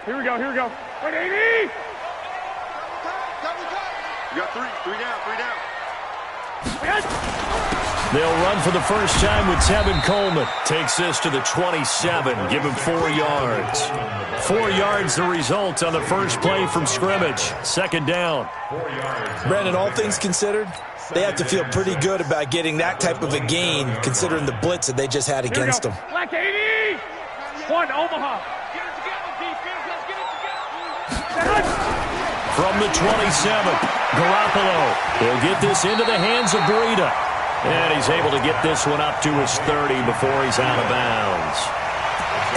Here we go. 180! You got three down. They'll run for the first time with Tevin Coleman. Takes this to the 27. Give him 4 yards. 4 yards the result on the first play from scrimmage. Second down. Brandon, all things considered, they have to feel pretty good about getting that type of a gain, considering the blitz that they just had against them. Black 80! 1, Omaha. From the 27, Garoppolo will get this into the hands of Breida. And he's able to get this one up to his 30 before he's out of bounds.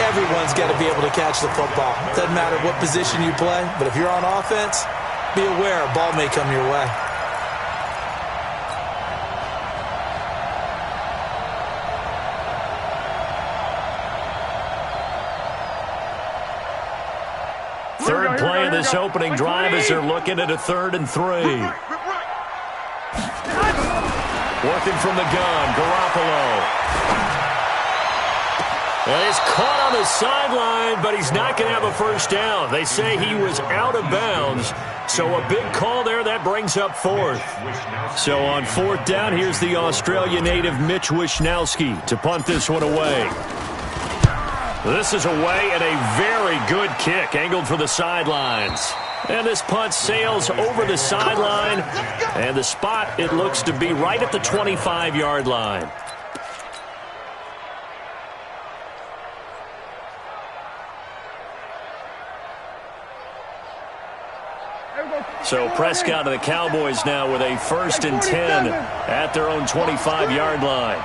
Everyone's got to be able to catch the football. Doesn't matter what position you play, but if you're on offense, be aware a ball may come your way. Third play of this opening drive as they're looking at a 3rd and 3. Working from the gun, Garoppolo. Well, he's caught on the sideline, but he's not going to have a first down. They say he was out of bounds, so a big call there. That brings up 4th. So on 4th down, here's the Australia native Mitch Wishnowsky to punt this one away. This is away and a very good kick, angled for the sidelines. And this punt sails over the sideline, and the spot, it looks to be right at the 25-yard line. So Prescott and the Cowboys now with a 1st and 10 at their own 25-yard line.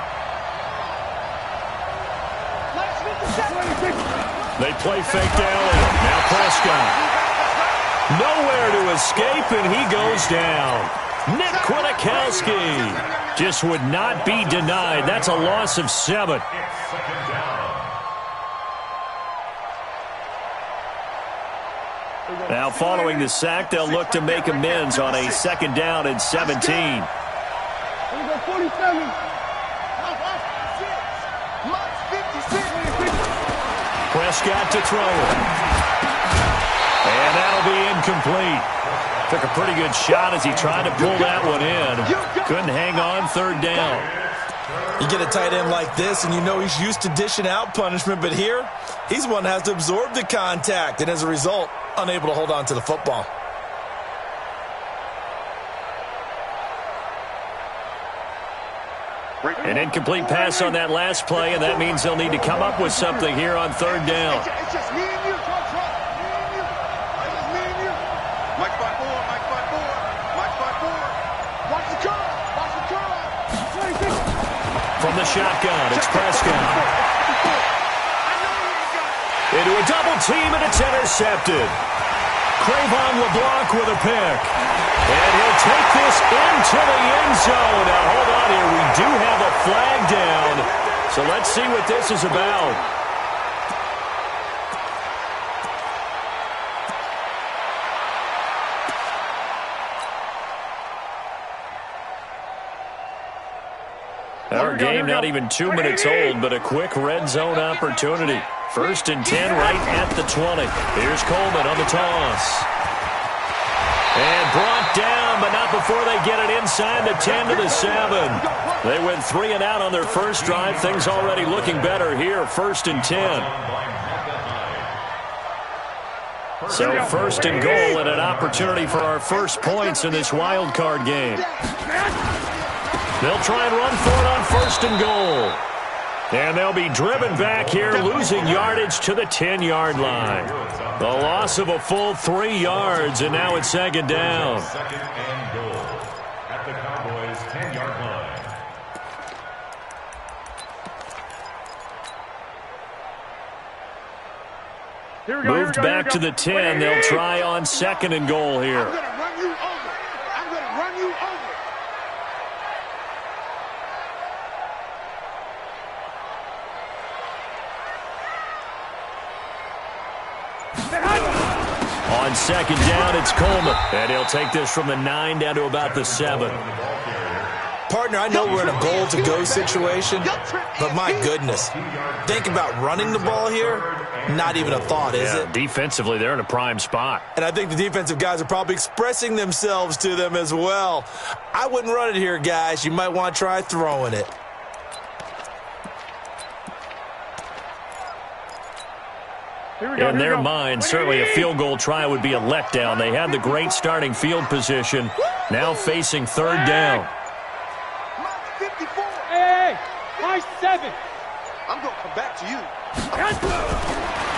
They play fake to Elliott. Now Prescott. Nowhere to escape, and he goes down. Nick Kwiatkowski just would not be denied. That's a loss of 7. Now following the sack, they'll look to make amends on a 2nd down and 17. Prescott to throw it. And that'll be incomplete. Took a pretty good shot as he tried to pull that one in. Couldn't hang on, 3rd down. You get a tight end like this, and you know he's used to dishing out punishment, but here, he's the one that has to absorb the contact, and as a result, unable to hold on to the football. An incomplete pass on that last play, and that means they'll need to come up with something here on 3rd down. It's just me and you. Mike 5-4. Watch the curve. From the shotgun, it's Prescott. Into a double team, and it's intercepted. Crayvon LeBlanc with a pick. And he'll take this into the end zone. Now, hold on here. We do have a flag down. So let's see what this is about. Our game not even 2 minutes old, but a quick red zone opportunity. 1st and 10 right at the 20. Here's Coleman on the toss. And brought down, but not before they get it inside the 10 to the 7. They went 3 and out on their first drive. Things already looking better here. 1st and 10. So 1st and goal and an opportunity for our first points in this wild card game. They'll try and run for it on 1st and goal. And they'll be driven back here, losing yardage to the 10-yard line. The loss of a full 3 yards, and now it's 2nd down. 2nd and goal at the Cowboys' 10-yard line. Moved back to the 10. They'll try on 2nd and goal here. I'm going to run you over. On 2nd down, it's Coleman. And he'll take this from the 9 down to about the 7. Partner, I know we're in a goal-to-go situation, but my goodness, think about running the ball here. Not even a thought, is it? Defensively, they're in a prime spot. And I think the defensive guys are probably expressing themselves to them as well. I wouldn't run it here, guys. You might want to try throwing it. In their mind, certainly a field goal try would be a letdown. They had the great starting field position, now facing third down. Hey, my 7. I'm going to come back to you.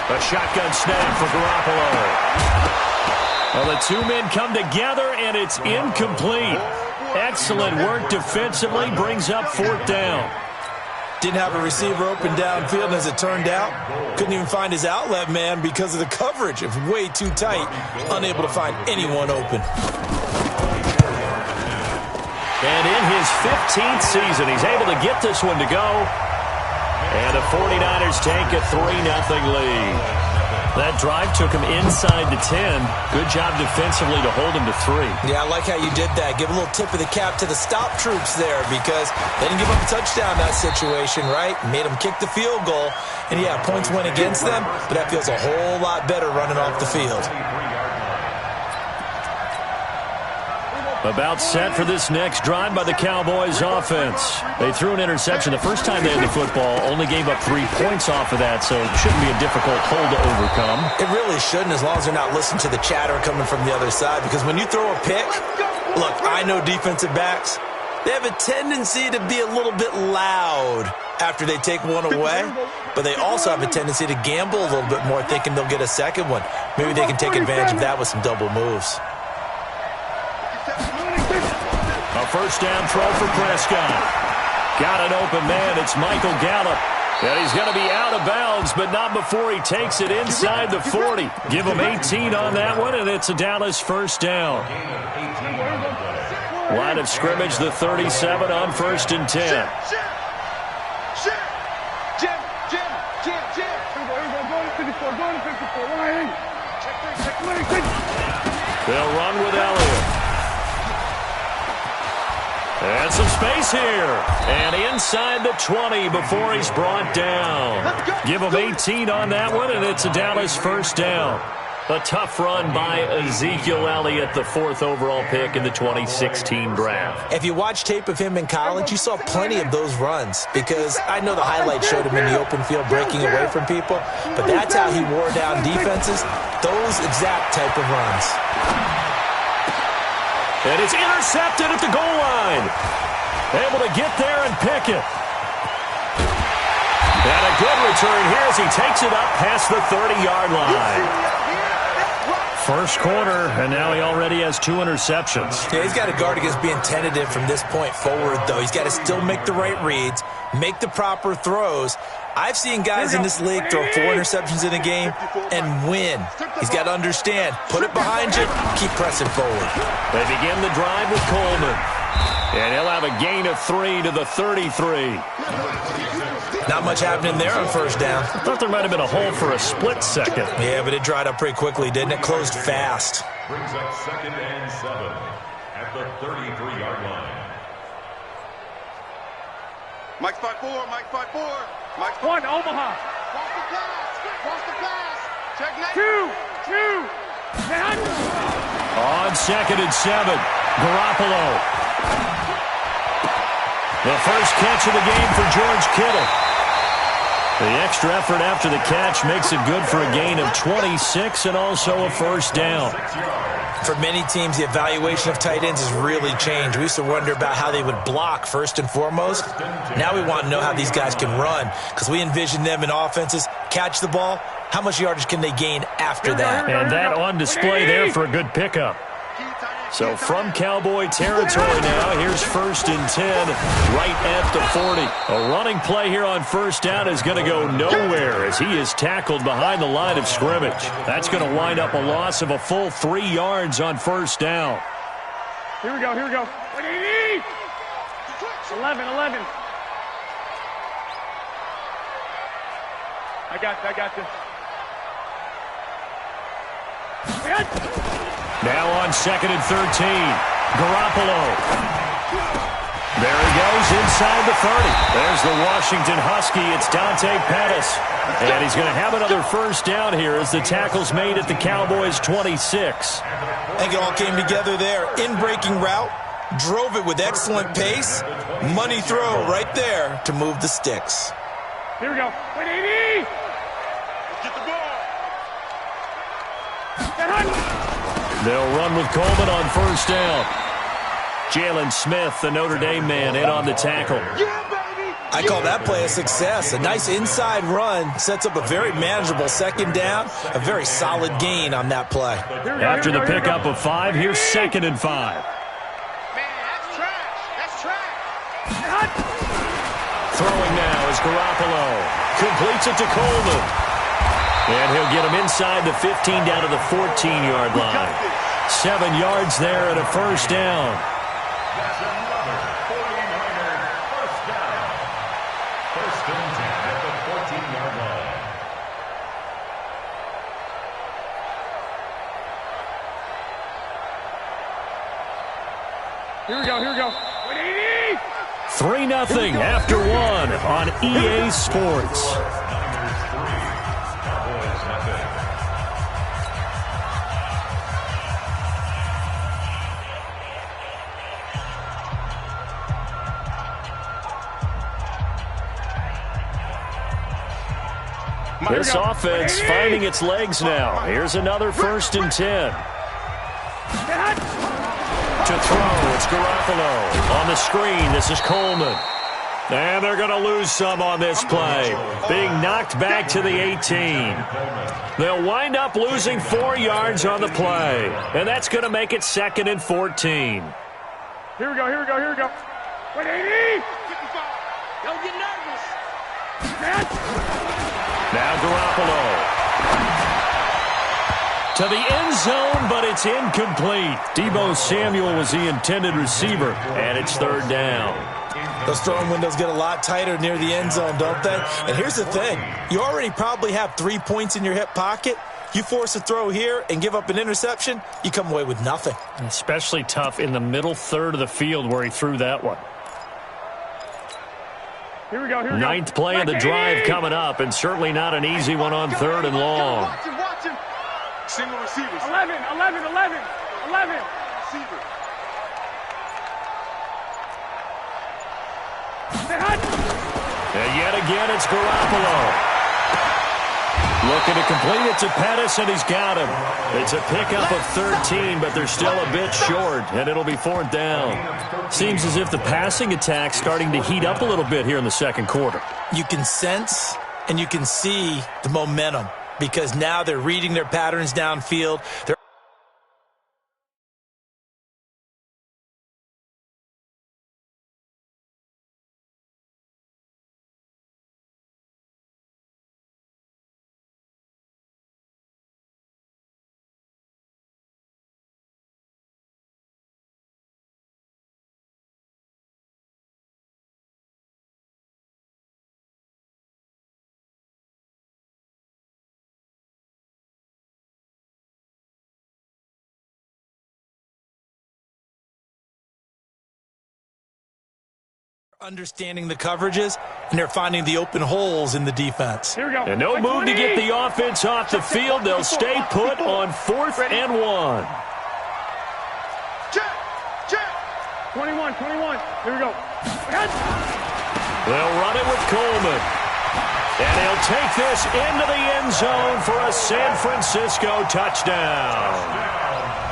A shotgun snap for Garoppolo. Well, the two men come together, and it's incomplete. Excellent work defensively, brings up fourth down. Didn't have a receiver open downfield, and as it turned out, couldn't even find his outlet man because of the coverage. It was way too tight, unable to find anyone open. And in his 15th season, he's able to get this one to go. And the 49ers take a 3-0 lead. That drive took him inside the 10. Good job defensively to hold him to 3. Yeah, I like how you did that. Give a little tip of the cap to the stop troops there because they didn't give up a touchdown in that situation, right? Made them kick the field goal. And, yeah, points went against them, but that feels a whole lot better running off the field. About set for this next drive by the Cowboys offense. They threw an interception the first time they had the football, only gave up 3 points off of that, so it shouldn't be a difficult hole to overcome. It really shouldn't, as long as they're not listening to the chatter coming from the other side, because when you throw a pick, look, I know defensive backs, they have a tendency to be a little bit loud after they take one away, but they also have a tendency to gamble a little bit more, thinking they'll get a second one. Maybe they can take advantage of that with some double moves. A first down throw for Prescott. Got an open man. It's Michael Gallup. And he's going to be out of bounds, but not before he takes it inside the 40. Give him 18 on that one, and it's a Dallas first down. Line of scrimmage, the 37 on 1st and 10. They'll run with Elliott. And some space here. And inside the 20 before he's brought down. Give him 18 on that one, and it's a Dallas first down. A tough run by Ezekiel Elliott, the 4th overall pick in the 2016 draft. If you watch tape of him in college, you saw plenty of those runs because I know the highlights showed him in the open field breaking away from people, but that's how he wore down defenses, those exact type of runs. And it's intercepted at the goal line. Able to get there and pick it. And a good return here as he takes it up past the 30-yard line. First quarter, and now he already has 2 interceptions. Yeah, he's got to guard against being tentative from this point forward, though. He's got to still make the right reads, make the proper throws. I've seen guys in this league throw 4 interceptions in a game and win. He's got to understand, put it behind you, keep pressing forward. They begin the drive with Coleman. And he'll have a gain of 3 to the 33. Not much happening there on first down. I thought there might have been a hole for a split second. Yeah, but it dried up pretty quickly, didn't it? Closed fast. Brings up 2nd and 7 at the 33-yard line. Mike's 5-4, Mike's 5-4. Mike's 1, Omaha. Cross the pass. Cross the pass. Check 2. On 2nd and 7, Garoppolo. The first catch of the game for George Kittle. The extra effort after the catch makes it good for a gain of 26 and also a first down. For many teams, the evaluation of tight ends has really changed. We used to wonder about how they would block first and foremost. Now we want to know how these guys can run because we envision them in offenses, catch the ball. How much yardage can they gain after that? And that on display there for a good pickup. So from Cowboy territory now, here's 1st and 10 right at the 40. A running play here on first down is going to go nowhere as he is tackled behind the line of scrimmage. That's going to wind up a loss of a full 3 yards on first down. Here we go. 11. I got this. Now on 2nd and 13, Garoppolo. There he goes inside the 30. There's the Washington Husky. It's Dante Pettis. And he's going to have another first down here as the tackle's made at the Cowboys' 26. I think it all came together there. In-breaking route, drove it with excellent pace. Money throw right there to move the sticks. Here we go. 180. Get the ball. They'll run with Coleman on first down. Jalen Smith, the Notre Dame man, in on the tackle. I call that play a success. A nice inside run sets up a very manageable second down. A very solid gain on that play. After the pickup of 5, here's 2nd and 5. Man, that's trash. That's trash. Throwing now is Garoppolo. Completes it to Coleman. And he'll get him inside the 15 down to the 14-yard line. 7 yards there and a first down. That's another 49er first down. First and 10 at the 14-yard line. Here we go. Here we go. 180. 3-0 after 1 on EA Sports. Niners 3, Cowboys nothing. This offense finding its legs now. Here's another 1st and 10. To throw, it's Garoppolo. On the screen, this is Coleman. And they're going to lose some on this play. Being knocked back to the 18. They'll wind up losing 4 yards on the play. And that's going to make it 2nd and 14. Here we go. Here we go. Here we go. 180. Don't get nervous. Now Garoppolo. To the end zone, but it's incomplete. Deebo Samuel was the intended receiver, and it's 3rd down. Those throwing windows get a lot tighter near the end zone, don't they? And here's the thing. You already probably have 3 points in your hip pocket. You force a throw here and give up an interception, you come away with nothing. Especially tough in the middle third of the field where he threw that one. Here we go. Here we go. 9th play of the drive coming up, and certainly not an easy one on 3rd and long. Watch him, watch him. Single receivers. 11. 11. 11. 11. Receiver. And yet again, it's Garoppolo. Looking to complete it to Pettis, and he's got him. It's a pickup of 13, but they're still a bit short, and it'll be 4th down. Seems as if the passing attack's starting to heat up a little bit here in the 2nd quarter. You can sense and you can see the momentum because now they're reading their patterns downfield. They're understanding the coverages, and they're finding the open holes in the defense. Here we go. And no move to get the offense off the field. They'll stay put on 4th and 1. Check. Check. 21. 21. Here we go. They'll run it with Coleman. And he'll take this into the end zone for a San Francisco touchdown.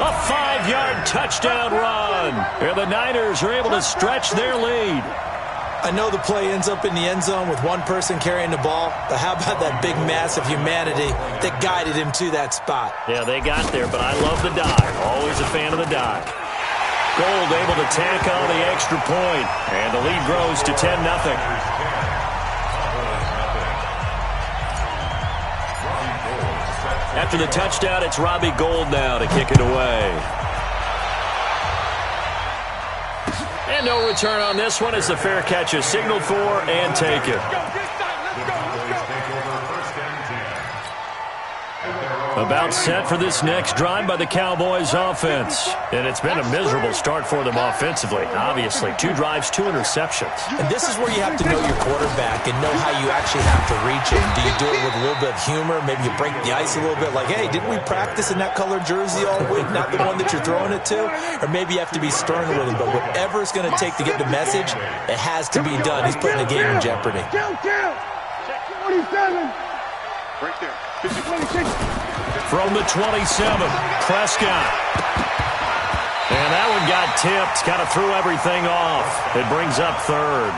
A 5-yard touchdown run. And the Niners are able to stretch their lead. I know the play ends up in the end zone with one person carrying the ball, but how about that big mass of humanity that guided him to that spot? Yeah, they got there, but I love the dive. Always a fan of the dive. Gold able to tack on the extra point, and the lead grows to 10-0. After the touchdown, it's Robbie Gould now to kick it away. And no return on this one as the fair catch is signaled for and taken. The Cowboys take over 1st and 10 at their own About set for this next drive by the Cowboys offense. And it's been a miserable start for them offensively, obviously. 2 drives, 2 interceptions. And this is where you have to know your quarterback and know how you actually have to reach him. Do you do it with a little bit of humor? Maybe you break the ice a little bit like, hey, didn't we practice in that colored jersey all week? Not the one that you're throwing it to? Or maybe you have to be stern with him. But whatever it's going to take to get the message, it has to be done. He's putting the game in jeopardy. Check 27. Right there. 26. From the 27, Prescott. And that one got tipped. Kind of threw everything off. It brings up 3rd.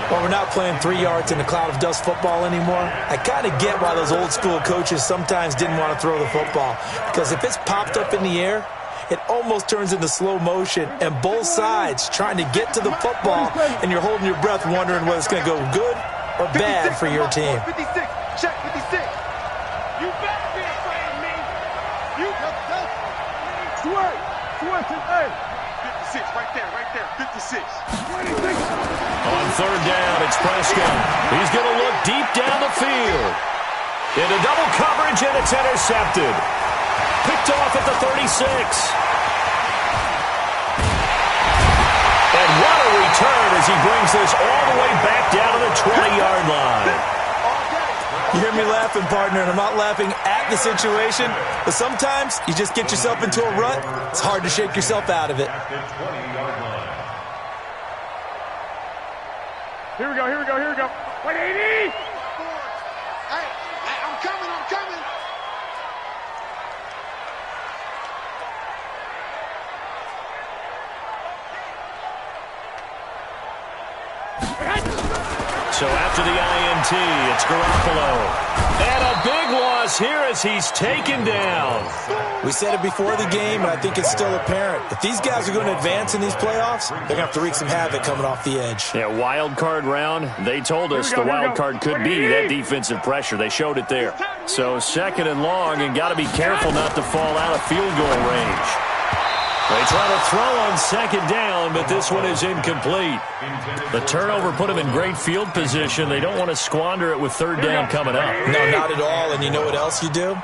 Well, we're not playing 3 yards in a cloud of dust football anymore. I kind of get why those old school coaches sometimes didn't want to throw the football. Because if it's popped up in the air, it almost turns into slow motion. And both sides trying to get to the football, and you're holding your breath wondering whether it's going to go good or bad for your team. 56. Check 56. You better be afraid of me. You Sweat. 56 right there. 56. On 3rd down, it's Prescott. He's going to look deep down the field. Into double coverage, and it's intercepted. Picked off at the 36. And what a return as he brings this all the way back down to the 20-yard line. You hear me laughing, partner, and I'm not laughing at the situation, but sometimes you just get yourself into a rut. It's hard to shake yourself out of it. Here we go. Wait, 80. Hey, I'm coming. So after the INT, it's Garoppolo. And a big loss here as he's taken down. We said it before the game, and I think it's still apparent. If these guys are going to advance in these playoffs, they're going to have to wreak some havoc coming off the edge. Yeah, wild card round. They told us the wild card could be that defensive pressure. They showed it there. So 2nd and long, and got to be careful not to fall out of field goal range. They try to throw on 2nd down, but this one is incomplete. The turnover put them in great field position. They don't want to squander it with 3rd down coming up. No, not at all. And you know what else you do?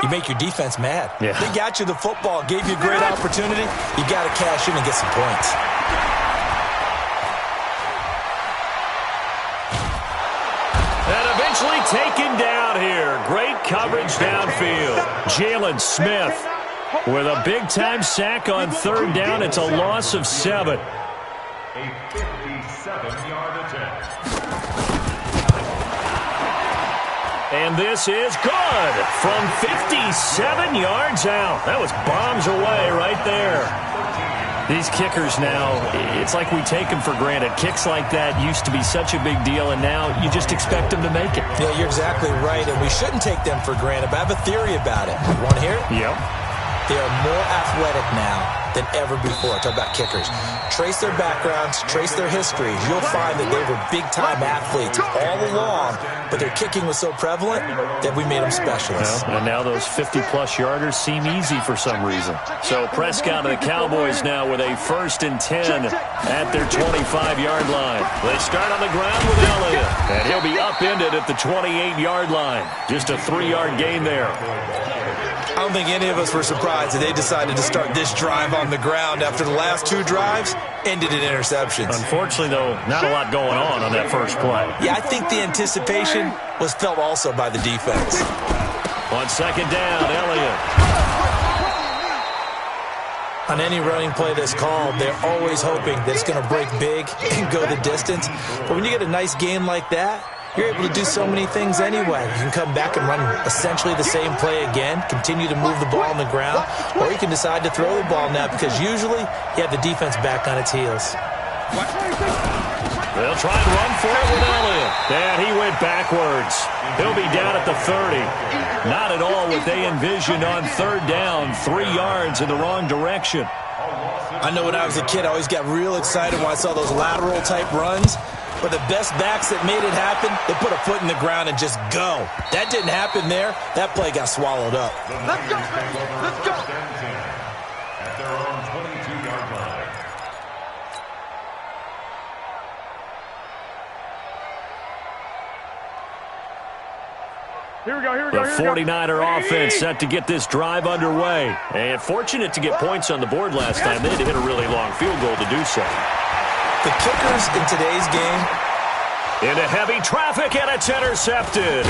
You make your defense mad. Yeah. They got you the football, gave you a great opportunity. You got to cash in and get some points. And eventually taken down here. Great coverage downfield. Jalen Smith with a big-time sack on 3rd down. It's a loss of 7. A 57-yard attempt. And this is good from 57 yards out. That was bombs away right there. These kickers now, it's like we take them for granted. Kicks like that used to be such a big deal, and now you just expect them to make it. Yeah, you're exactly right, and we shouldn't take them for granted, but I have a theory about it. You want to hear it? Yep. They are more athletic now than ever before. Talk about kickers. Trace their backgrounds, trace their histories. You'll find that they were big-time athletes all along, but their kicking was so prevalent that we made them specialists. Well, and now those 50-plus yarders seem easy for some reason. So Prescott and the Cowboys now with a 1st and 10 at their 25-yard line. They start on the ground with Elliott, and he'll be upended at the 28-yard line. Just a 3-yard gain there. I don't think any of us were surprised that they decided to start this drive on the ground after the last 2 drives ended in interceptions. Unfortunately, though, not a lot going on that first play. Yeah, I think the anticipation was felt also by the defense. On 2nd down, Elliott. On any running play that's called, they're always hoping that it's going to break big and go the distance. But when you get a nice game like that, you're able to do so many things anyway. You can come back and run essentially the same play again, continue to move the ball on the ground, or you can decide to throw the ball now because usually you have the defense back on its heels. They'll try and run for it with Elliott. And he went backwards. He'll be down at the 30. Not at all what they envisioned on 3rd down. 3 yards in the wrong direction. I know when I was a kid, I always got real excited when I saw those lateral-type runs. But the best backs that made it happen, they put a foot in the ground and just go. That didn't happen there. That play got swallowed up. Let's go, baby. Let's go. At their own 22-yard line. Here we go, here we The go, here we go. 49er offense set to get this drive underway. And fortunate to get points on the board last time. They had to hit a really long field goal to do so. The kickers in today's game. Into heavy traffic, and it's intercepted.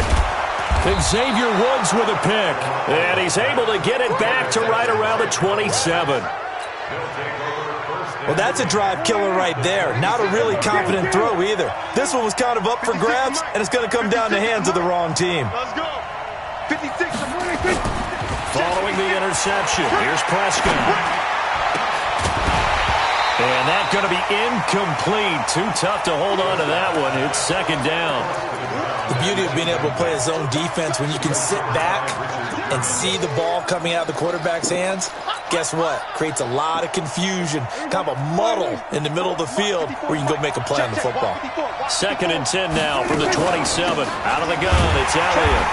And Xavier Woods with a pick. And he's able to get it back to right around the 27. Well, that's a drive killer right there. Not a really confident throw either. This one was kind of up for grabs, and it's going to come down the hands of the wrong team. Let's go. 56. Following the interception, here's Prescott. And that's going to be incomplete. Too tough to hold on to that one. It's second down. The beauty of being able to play a zone defense when you can sit back and see the ball coming out of the quarterback's hands, guess what? Creates a lot of confusion, kind of a muddle in the middle of the field where you can go make a play on the football. Second and 10 now from the 27. Out of the gun, it's Elliott.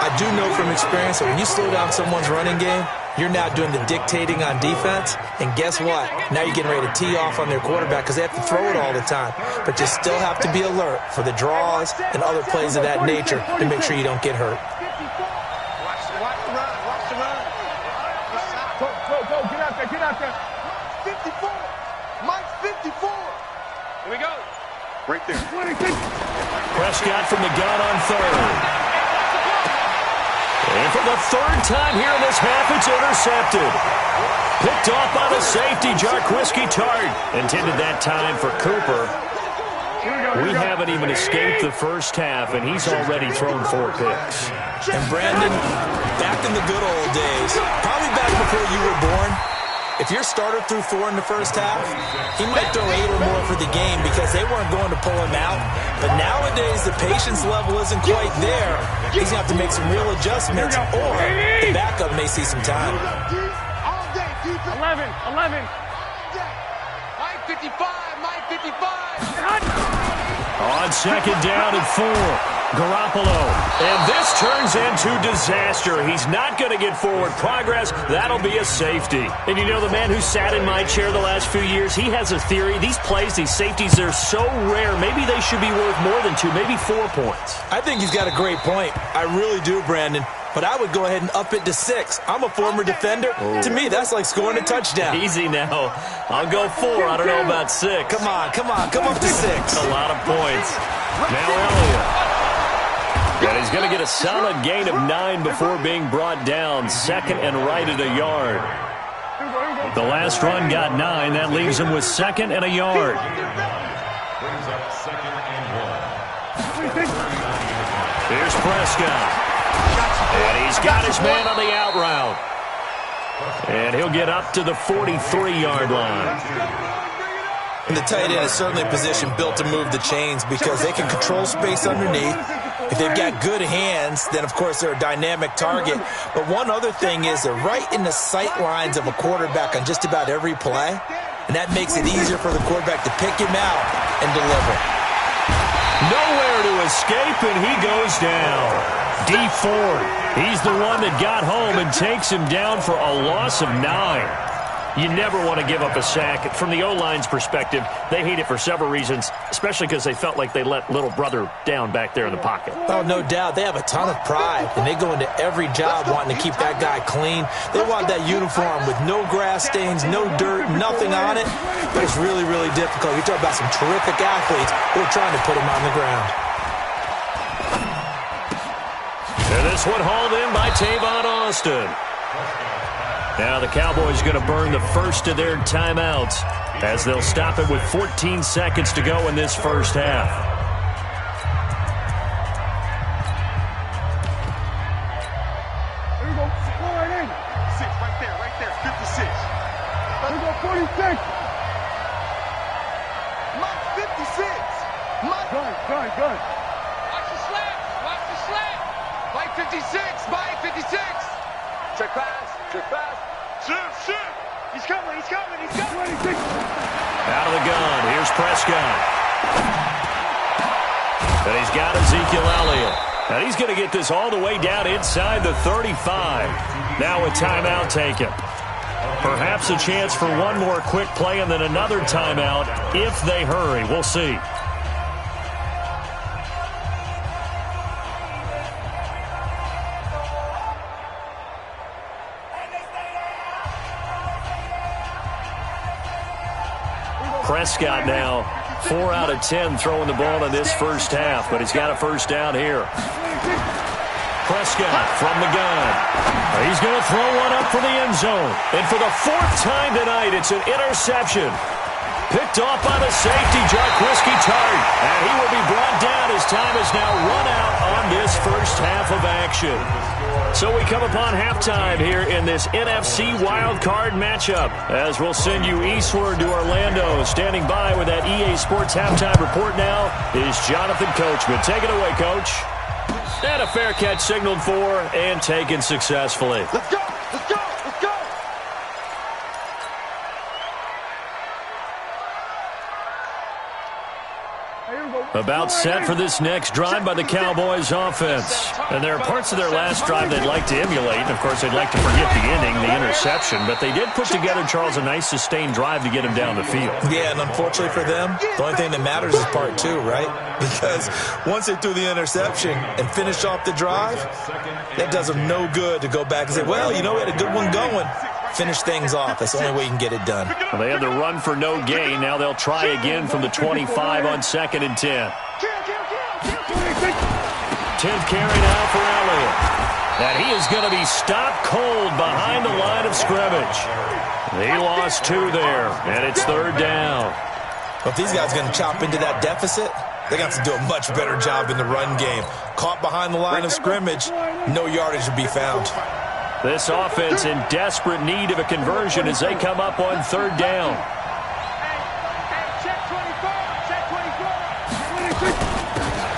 I do know from experience that when you slow down someone's running game, you're now doing the dictating on defense, and guess what? Now you're getting ready to tee off on their quarterback because they have to throw it all the time. But you still have to be alert for the draws and other plays of that nature to make sure you don't get hurt. Watch the run. Watch the run. Go, get out there, get out there. 54. Mike's 54. Here we go. Right there. 26. Prescott from the gun on third. And for the third time here in this half, it's intercepted. Picked off by the safety, Jarquiski Tart. Intended that time for Cooper. We haven't even escaped the first half, and he's already thrown 4 picks. And Brandon, back in the good old days, probably back before you were born, if your starter threw 4 in the first half, he might throw 8 or more for the game because they weren't going to pull him out. But nowadays, the patience level isn't quite there. He's going to have to make some real adjustments, or the backup may see some time. 11. Mike 55. Mike 55. On second down and 4, Garoppolo. And this turns into disaster. He's not going to get forward progress. That'll be a safety. And you know, the man who sat in my chair the last few years, he has a theory. These plays, these safeties, they're so rare. Maybe they should be worth more than 2, maybe 4 points. I think he's got a great point. I really do, Brandon. But I would go ahead and up it to 6. I'm a former defender. To me, that's like scoring a touchdown. Easy now. I'll go 4. I don't know about 6. Come on. Come up to 6. A lot of points. Now Elliott. And he's going to get a solid gain of 9 before being brought down. Second and right at a yard. The last run got 9. That leaves him with second and a yard. Brings up second and 1. Here's Prescott. And he's got his man on the out route. And he'll get up to the 43-yard line. And the tight end is certainly a position built to move the chains because they can control space underneath. If they've got good hands, then, of course, they're a dynamic target. But one other thing is they're right in the sight lines of a quarterback on just about every play. And that makes it easier for the quarterback to pick him out and deliver. Nowhere to escape, and he goes down. D Ford, he's the one that got home and takes him down for a loss of 9. You never want to give up a sack. From the O-line's perspective, they hate it for several reasons, especially because they felt like they let little brother down back there in the pocket. Oh, no doubt. They have a ton of pride, and they go into every job wanting to keep that guy clean. They want that uniform with no grass stains, no dirt, nothing on it. But it's really, really difficult. You're talking about some terrific athletes who are trying to put him on the ground. And this one hauled in by Tavon Austin. Now the Cowboys going to burn the first of their timeouts as they'll stop it with 14 seconds to go in this first half. Here we go. Go right in. 6, right there. 56. Here we go, 46. Mike 56. Mike. Good. Watch the slant. Mike 56. Mike 56. Check pass. Shoot. He's coming. 26. Out of the gun, here's Prescott. And he's got Ezekiel Elliott. And he's going to get this all the way down inside the 35. Now a timeout taken. Perhaps a chance for one more quick play and then another timeout if they hurry. We'll see. Prescott now 4 out of 10 throwing the ball in this first half, but he's got a first down here. Prescott from the gun. He's going to throw one up for the end zone. And for the 4th time tonight, it's an interception. Picked off by the safety, Jarquiski Tart. And he will be brought down as time is now run out on this first half of action. So we come upon halftime here in this NFC wildcard matchup, as we'll send you eastward to Orlando. Standing by with that EA Sports halftime report now is Jonathan Coachman. Take it away, Coach. And a fair catch signaled for and taken successfully. Let's go! Let's go! Let's go! About set for this next drive by the Cowboys offense. And there are parts of their last drive they'd like to emulate. And, of course, they'd like to forget the ending, the interception. But they did put together, Charles, a nice sustained drive to get him down the field. Yeah, and unfortunately for them, the only thing that matters is part 2, right? Because once they threw the interception and finished off the drive, that does them no good to go back and say, well, you know, we had a good one going. Finish things off. That's the only way you can get it done. Well, they had the run for no gain. Now they'll try again from the 25 on 2nd and 10. 10th carry now for Elliott. And he is going to be stopped cold behind the line of scrimmage. He lost 2 there, and it's 3rd down. Well, if these guys are going to chop into that deficit, they got to do a much better job in the run game. Caught behind the line of scrimmage, no yardage to be found. This offense in desperate need of a conversion as they come up on 3rd down.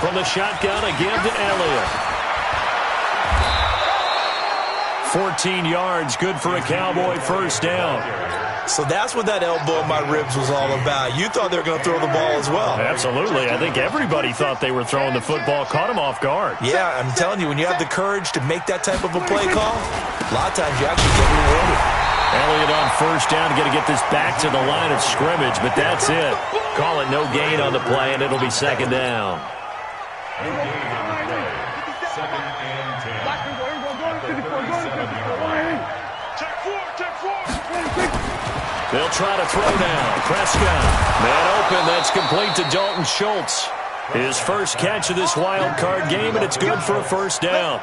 From the shotgun again to Elliott. 14 yards, good for a Cowboy first down. So that's what that elbow in my ribs was all about. You thought they were going to throw the ball as well. Absolutely. I think everybody thought they were throwing the football, caught him off guard. Yeah, I'm telling you, when you have the courage to make that type of a play call, a lot of times you actually get rewarded. Elliott on first down, got to get this back to the line of scrimmage, but that's it. Call it no gain on the play, and it'll be 2nd down. They'll try to throw now. Prescott. Man open. That's complete to Dalton Schultz. His first catch of this wild card game, and it's good for a first down.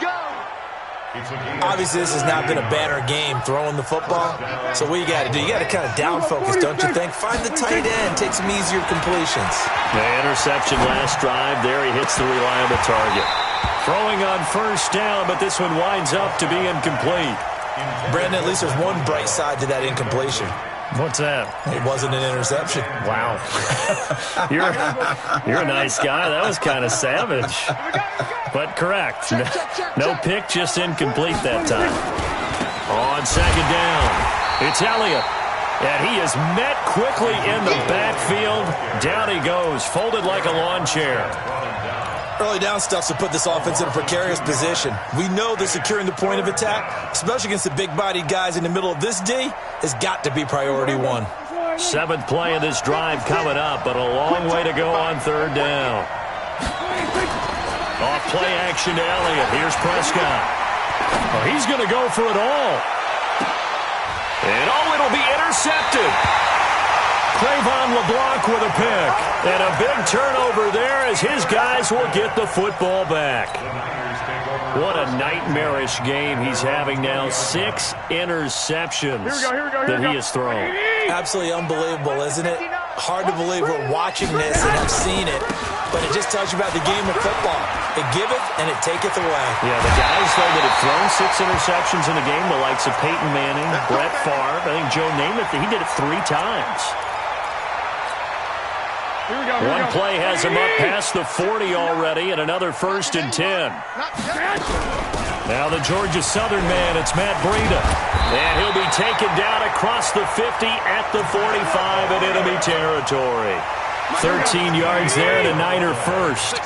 Obviously, this has not been a banner game throwing the football. So what you got to do, you got to kind of down focus, don't you think? Find the tight end, take some easier completions. The interception last drive. There he hits the reliable target. Throwing on first down, but this one winds up to be incomplete. Brandon, at least there's one bright side to that incompletion. What's that? It wasn't an interception. Wow. You're a nice guy. That was kind of savage. But correct. No pick, just incomplete that time. On 2nd down, it's Elliott. And he is met quickly in the backfield. Down he goes, folded like a lawn chair. Early down stuff to put this offense in a precarious position. We know that securing the point of attack, especially against the big-bodied guys in the middle of this D, has got to be priority 1. 7th play of this drive coming up, but a long way to go on 3rd down. Off play action to Elliott. Here's Prescott. Oh, he's going to go for it all. And it'll be intercepted. Trayvon LeBlanc with a pick. And a big turnover there as his guys will get the football back. What a nightmarish game he's having now. 6 interceptions that he has thrown. Absolutely unbelievable, isn't it? Hard to believe we're watching this and have seen it, but it just tells you about the game of football. It giveth and it taketh away. Yeah, the guys, though, that have thrown 6 interceptions in a game, the likes of Peyton Manning, Brett Favre, I think Joe Namath, he did it 3 times. One play has him up past the 40 already, and another 1st and 10. Now the Georgia Southern man, it's Matt Breida. And he'll be taken down across the 50 at the 45 in enemy territory. 13 yards there and a Niner first.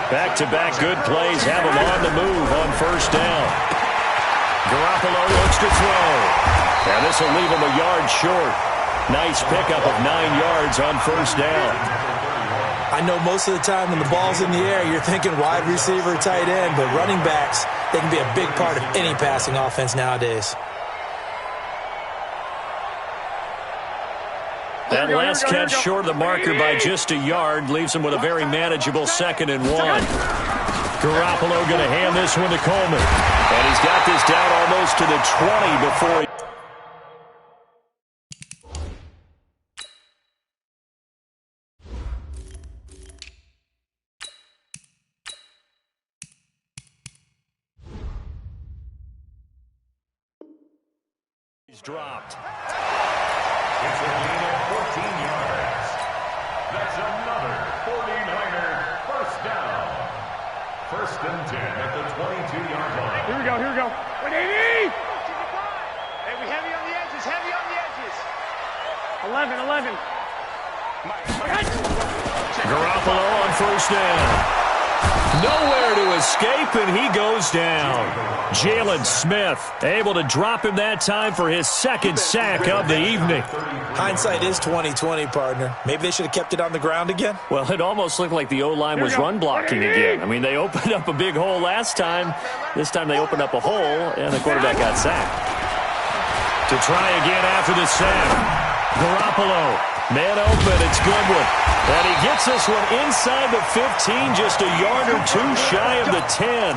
Back-to-back good plays have him on the move on 1st down. Garoppolo looks to throw. And this will leave him a yard short. Nice pickup of 9 yards on 1st down. I know most of the time when the ball's in the air, you're thinking wide receiver, tight end, but running backs, they can be a big part of any passing offense nowadays. That last catch short of the marker by just a yard leaves him with a very manageable 2nd and 1. Garoppolo going to hand this one to Coleman. And he's got this down almost to the 20 before he... He's dropped. It's a gain of 14 yards. That's another 49er first down. 1st and 10 at the 22-yard line. Here we go, here we go. 180! Hey, we heavy on the edges, heavy on the edges. 11. Garoppolo on 1st down. Nowhere to escape, and he goes down. Jalen Smith able to drop him that time for his 2nd sack of the evening. Hindsight is 20/20, partner. Maybe they should have kept it on the ground again. Well, it almost looked like the O-line was run blocking again. I mean, they opened up a big hole last time. This time they opened up a hole, and the quarterback got sacked. To try again after the sack. Garoppolo, man open, it's Goodwin. And he gets this one inside the 15, just a yard or 2 shy of the 10.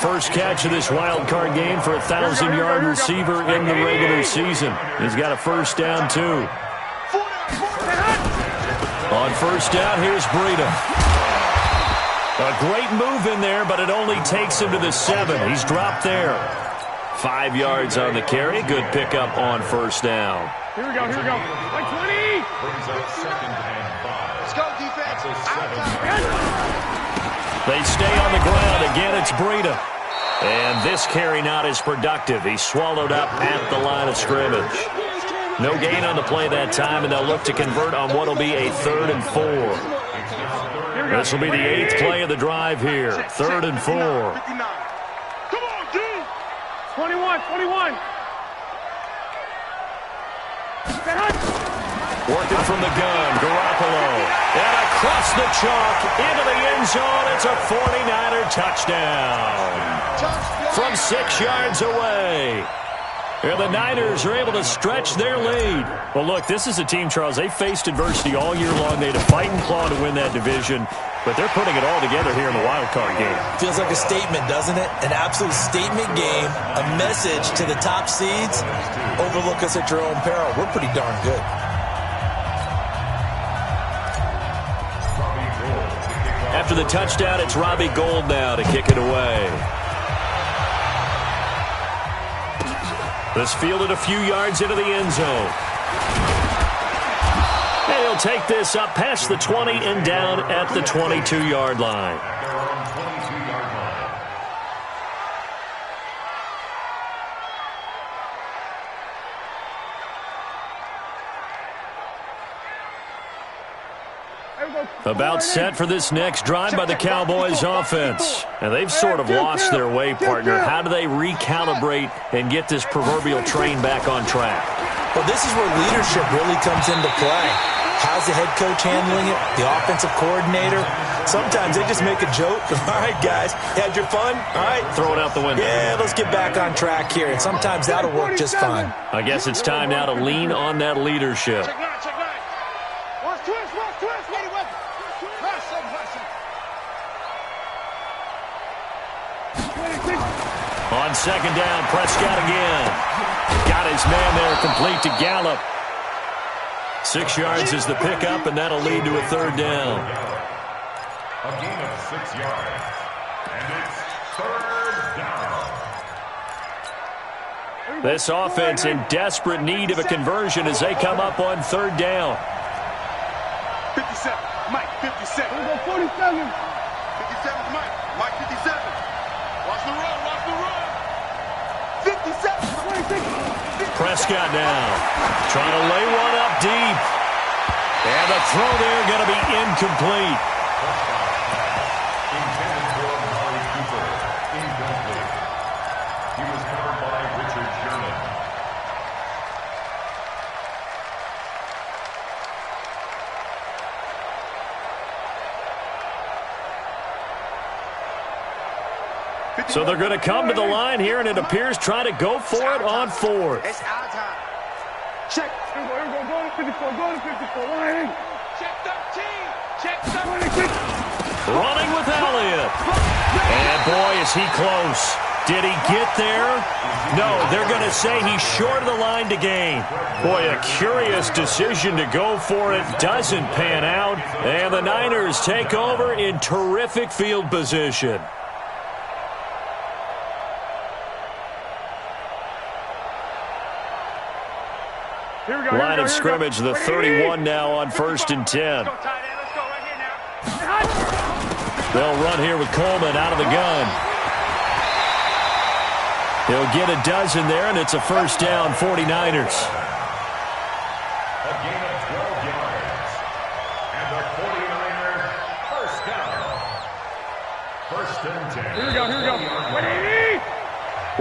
First catch of this wild card game for a 1,000-yard receiver in the regular season. He's got a 1st down, too. On 1st down, here's Breida. A great move in there, but it only takes him to the 7. He's dropped there. 5 yards on the carry. Good pickup on 1st down. Here we go, here we go. 120! Brings up 2nd and 5. Let's go, defense. They stay on the ground. Again, it's Breida. And this carry not as productive. He's swallowed up at the line of scrimmage. No gain on the play that time, and they'll look to convert on what will be a 3rd and 4. This will be the 8th play of the drive here. 3rd and 4. 59. Come on, dude. 21. Working from the gun, Garoppolo. And across the chalk, into the end zone. It's a 49er touchdown. From 6 yards away. And the Niners are able to stretch their lead. Well, look, this is a team, Charles. They faced adversity all year long. They had to fight and claw to win that division. But they're putting it all together here in the wild card game. Feels like a statement, doesn't it? An absolute statement game, a message to the top seeds. Overlook us at your own peril. We're pretty darn good. After the touchdown, it's Robbie Gould now to kick it away. This fielded a few yards into the end zone. And he'll take this up past the 20 and down at the 22-yard line. About set for this next drive by the Cowboys offense. And they've sort of lost their way, partner. How do they recalibrate and get this proverbial train back on track? Well, this is where leadership really comes into play. How's the head coach handling it? The offensive coordinator? Sometimes they just make a joke. All right, guys, had your fun? All right. Throw it out the window. Yeah, let's get back on track here. And sometimes that'll work just fine. I guess it's time now to lean on that leadership. Check nine. Watch twist. Ready, weapon. On 2nd down, Prescott again. Got his man there, complete to Gallup. 6 yards is the pickup, and that'll lead to a 3rd down. A gain of 6 yards. And it's 3rd down. This offense in desperate need of a conversion as they come up on 3rd down. 57. Mike, 57. Here we go, 47. 57's Mike. Mike, 57. Watch the run. 57. Prescott now trying to lay one up deep. And the throw there going to be incomplete. Intended for Mari Cooper. Incomplete. He was covered by Richard Sherman. So they're going to come to the line here, and it appears try to go for it on 4th. It's our time. Check. Here we go. Go to 54. Go to 54. 180. Check 13. Check 13. Running with Elliott. And boy, is he close. Did he get there? No, they're going to say he's short of the line to gain. Boy, a curious decision to go for it. Doesn't pan out. And the Niners take over in terrific field position. Line of scrimmage, the 31 now on 1st and 10. They'll run here with Coleman out of the gun. He'll get a dozen there, and it's a first down, 49ers. A gain of 12 yards. And the 49er first down. 1st and 10. Here we go. 180.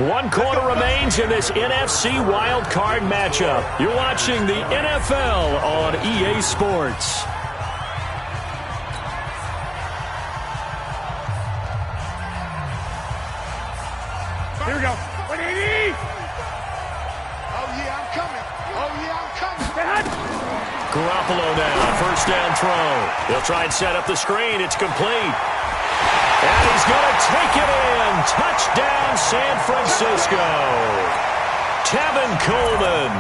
One quarter remains in this NFC wild card matchup. You're watching the NFL on EA Sports. Here we go. 180. Oh, yeah, I'm coming. Garoppolo now, first down throw. He'll try and set up the screen. It's complete. And he's going to take it in. Touchdown, San Francisco. Tevin Coleman.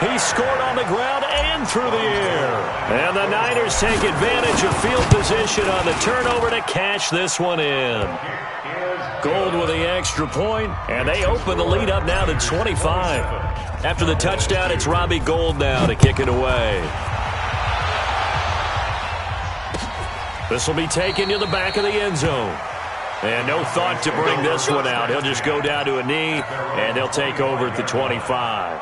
He scored on the ground and through the air. And the Niners take advantage of field position on the turnover to cash this one in. Gold with the extra point, and they open the lead up now to 25. After the touchdown, it's Robbie Gould now to kick it away. This will be taken to the back of the end zone. And no thought to bring this one out. He'll just go down to a knee, and he'll take over at the 25.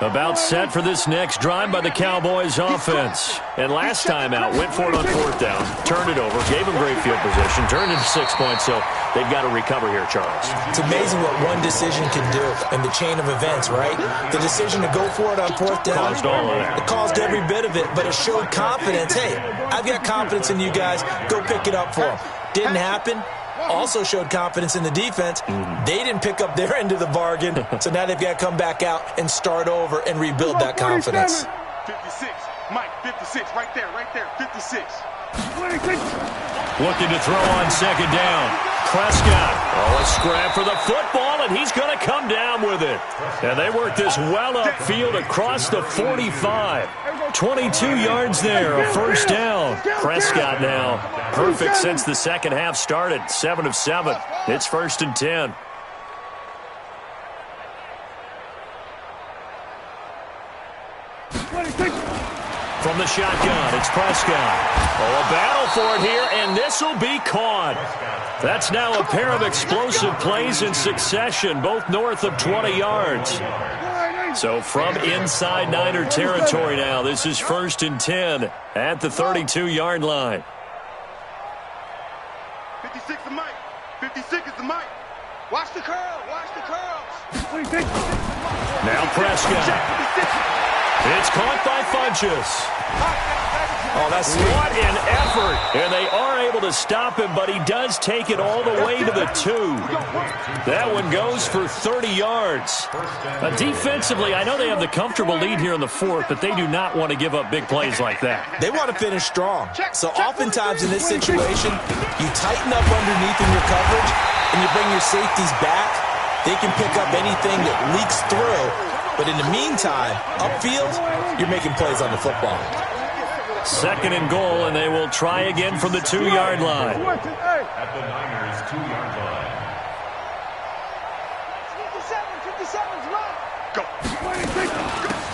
About set for this next drive by the Cowboys offense. And last time out, went for it on 4th down, turned it over, gave them great field position, turned into 6 points, so they've got to recover here, Charles. It's amazing what one decision can do in the chain of events, right? The decision to go for it on 4th down. Caused all of that. It caused every bit of it, but it showed confidence. Hey, I've got confidence in you guys. Go pick it up for them. Didn't happen. Also showed confidence in the defense. They didn't pick up their end of the bargain, so now they've got to come back out and start over and rebuild that confidence. 56. Mike, 56. Right there. 56. Looking to throw on 2nd down. Prescott. Oh, a scrap for the football, and he's going to come down with it. And they work this well upfield across the 45. 22 yards there, a first down. Prescott now perfect since the second half started. 7 of 7. It's 1st and 10. From the shotgun, it's Prescott. Oh, a battle for it here, and this will be caught. That's now a pair of explosive plays in succession, both north of 20 yards. So from inside Niner territory now, this is 1st and 10 at the 32-yard line. 56 is Mike. 56 is the Mike. Watch the curl. Now Prescott. It's caught by Funchess. Oh, that's sweet. What an effort. And they are able to stop him, but he does take it all the way to the 2. That one goes for 30 yards. Defensively, I know they have the comfortable lead here in the 4th, but they do not want to give up big plays like that. They want to finish strong. So oftentimes in this situation, you tighten up underneath in your coverage, and you bring your safeties back. They can pick up anything that leaks through. But in the meantime, upfield, you're making plays on the football. 2nd and goal, and they will try again from the 2-yard line. At the Niners' 2-yard line. 57's right. Go.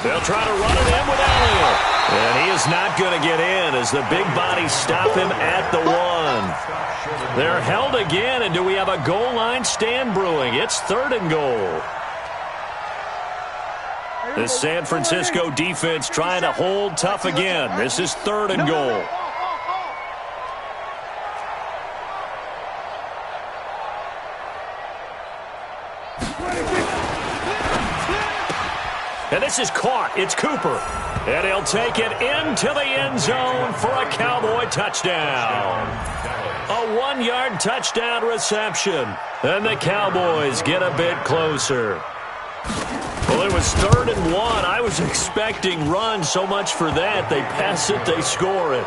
They'll try to run it in with Elliott. And he is not going to get in as the big bodies stop him at the 1. They're held again, and do we have a goal line stand brewing? It's 3rd and goal. The San Francisco defense trying to hold tough again. This is 3rd and goal. And this is caught. It's Cooper. And he'll take it into the end zone for a Cowboy touchdown. A 1-yard touchdown reception. And the Cowboys get a bit closer. Well, it was 3rd and 1. I was expecting runs. So much for that. They pass it, they score it.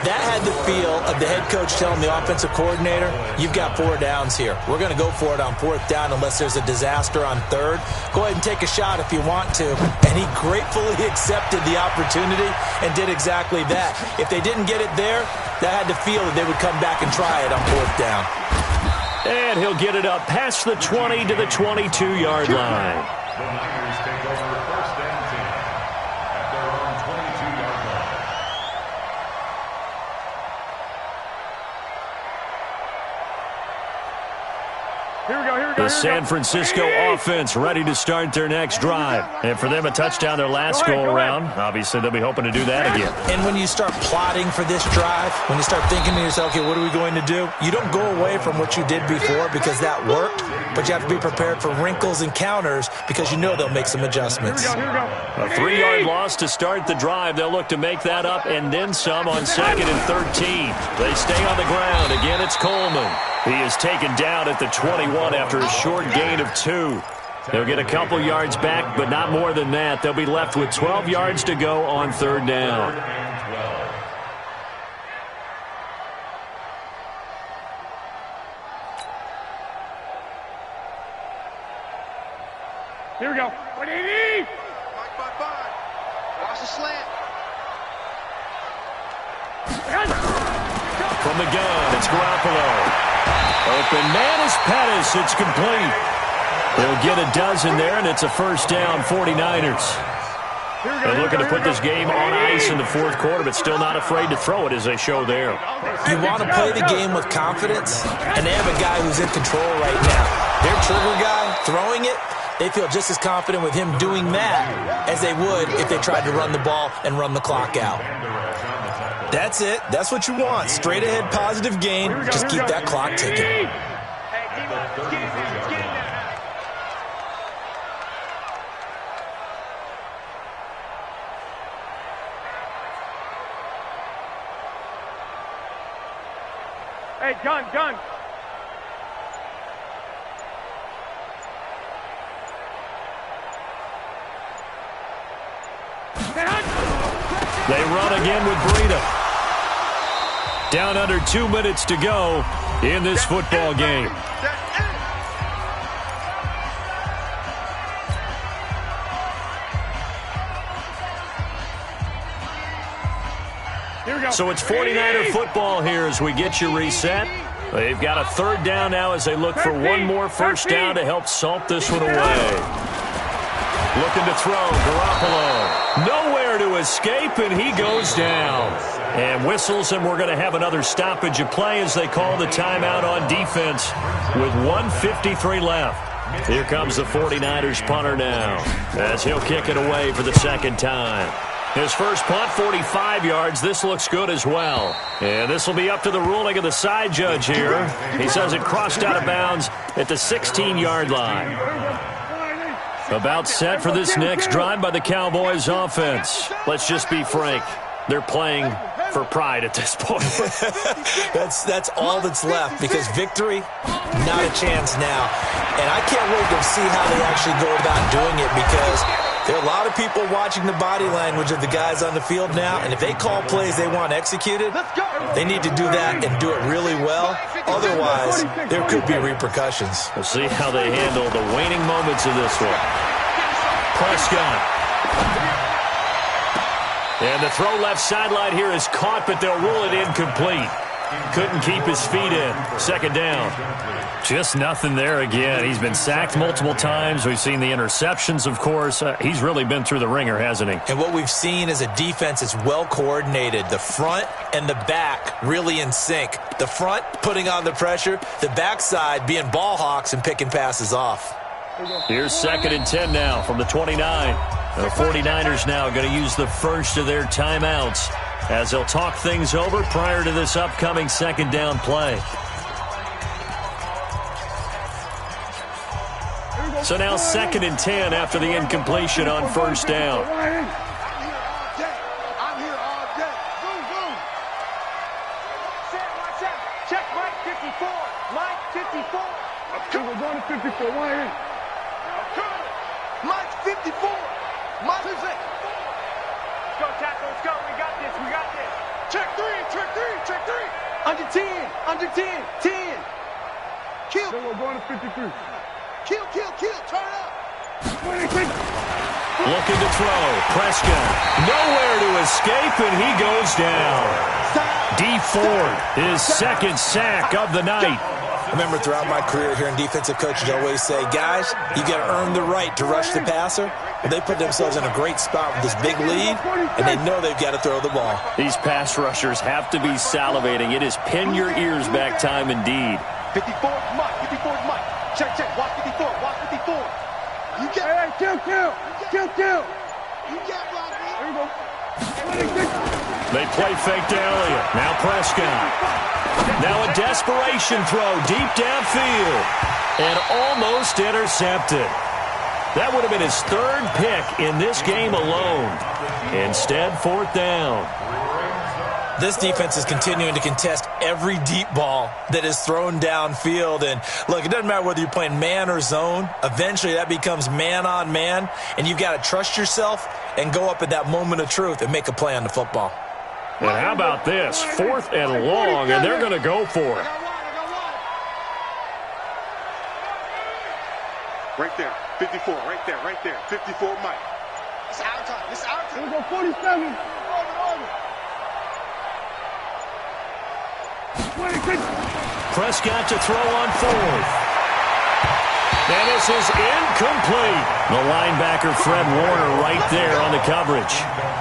That had the feel of the head coach telling the offensive coordinator, you've got 4 downs here. We're going to go for it on 4th down unless there's a disaster on 3rd. Go ahead and take a shot if you want to. And he gratefully accepted the opportunity and did exactly that. If they didn't get it there, that had the feel that they would come back and try it on 4th down. And he'll get it up past the 20 to the 22-yard line. The Niners take over 1st and 10 at their own 22-yard line. Here we go. The San Francisco offense ready to start their next drive. And for them, a touchdown their last go-around. Obviously, they'll be hoping to do that again. And when you start plotting for this drive, when you start thinking to yourself, okay, what are we going to do? You don't go away from what you did before because that worked, but you have to be prepared for wrinkles and counters because you know they'll make some adjustments. A 3-yard loss to start the drive. They'll look to make that up and then some on 2nd and 13. They stay on the ground. Again, it's Coleman. He is taken down at the 21 after a short gain of 2. They'll get a couple yards back, but not more than that. They'll be left with 12 yards to go on 3rd down. Here we go. 180. 5-5. Watch the slant. From the gun, it's Garoppolo. Open man is Pettis. It's complete. They'll get a dozen there, and it's a 1st down, 49ers. And looking to put this game on ice in the 4th quarter, but still not afraid to throw it as they show there. You want to play the game with confidence, and they have a guy who's in control right now. Their trigger guy, throwing it, they feel just as confident with him doing that as they would if they tried to run the ball and run the clock out. That's it. That's what you want. Straight ahead, positive gain. Just keep that clock ticking. Hey, gun. They run again with Breida. Down under 2 minutes to go in this football game. So it's 49er football here as we get you reset. They've got a 3rd down now as they look for one more 1st down to help salt this one away. Looking to throw, Garoppolo. Nowhere to escape, and he goes down. And whistles, and we're going to have another stoppage of play as they call the timeout on defense with 1:53 left. Here comes the 49ers punter now as he'll kick it away for the 2nd time. His first punt, 45 yards. This looks good as well. And this will be up to the ruling of the side judge here. He says it crossed out of bounds at the 16-yard line. About set for this next drive by the Cowboys offense. Let's just be frank. They're playing for pride at this point. That's all that's left because victory, not a chance now. And I can't wait to see how they actually go about doing it because there are a lot of people watching the body language of the guys on the field now, and if they call plays they want executed, they need to do that and do it really well. Otherwise, there could be repercussions. We'll see how they handle the waning moments of this one. Prescott. And the throw left sideline here is caught, but they'll rule it incomplete. Couldn't keep his feet in. 2nd down. Just nothing there again. He's been sacked multiple times. We've seen the interceptions, of course. He's really been through the ringer, hasn't he? And what we've seen is a defense that's well coordinated. The front and the back really in sync. The front putting on the pressure. The backside being ball hawks and picking passes off. Here's 2nd and 10 now from the 29. The 49ers now going to use the first of their timeouts as they'll talk things over prior to this upcoming 2nd down play. So now 2nd and 10 after the incompletion on 1st down. I'm here all day. Boom. Check Mike 54. Mike 54. I'm coming. We're going to 54. Why? Mike's 54. Mike's 6. Let's go, tackle. Let's go. We got this. We got this. Check 3. Check 3. Check 3. Under 10. Under 10. 10. Kill. Then we're going to 53. Kill. Turn up. 26. Looking to throw. Prescott. Nowhere to escape, and he goes down. D. Ford, his second sack of the night. I remember throughout my career hearing defensive coaches always say, guys, you got to earn the right to rush the passer. Well, they put themselves in a great spot with this big lead, and they know they've got to throw the ball. These pass rushers have to be salivating. It is pin your ears back time indeed. 54 Mike. 54 Mike. Check. Watch 54. Watch 54. You got. Hey, kill. You got block, man. There you go. 26. They play fake to Elliott. Now Prescott. Now a desperation throw deep downfield. And almost intercepted. That would have been his third pick in this game alone. Instead, 4th down. This defense is continuing to contest every deep ball that is thrown downfield. And, look, it doesn't matter whether you're playing man or zone. Eventually, that becomes man on man. And you've got to trust yourself and go up at that moment of truth and make a play on the football. And how about this? 4th and long, and they're going to go for it. Right there. 54. Right there. 54 Mike. It's our time. Here we go, 47. 26. Prescott to throw on 4th. And this is incomplete. The linebacker, Fred Warner, right there on the coverage.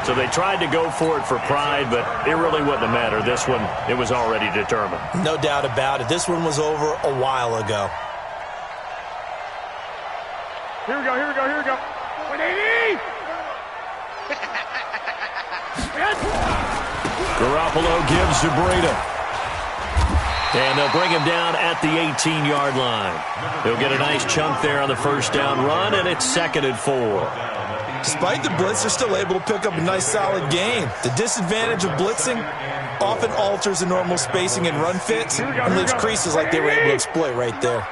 So they tried to go for it for pride, but it really wouldn't have mattered. This one, it was already determined. No doubt about it. This one was over a while ago. Here we go. 180. Garoppolo gives to Breida. And they'll bring him down at the 18-yard line. He'll get a nice chunk there on the first down run, and it's 2nd and 4. Despite the blitz, they're still able to pick up a nice, solid gain. The disadvantage of blitzing often alters the normal spacing and run fits and leaves creases like they were able to exploit right there.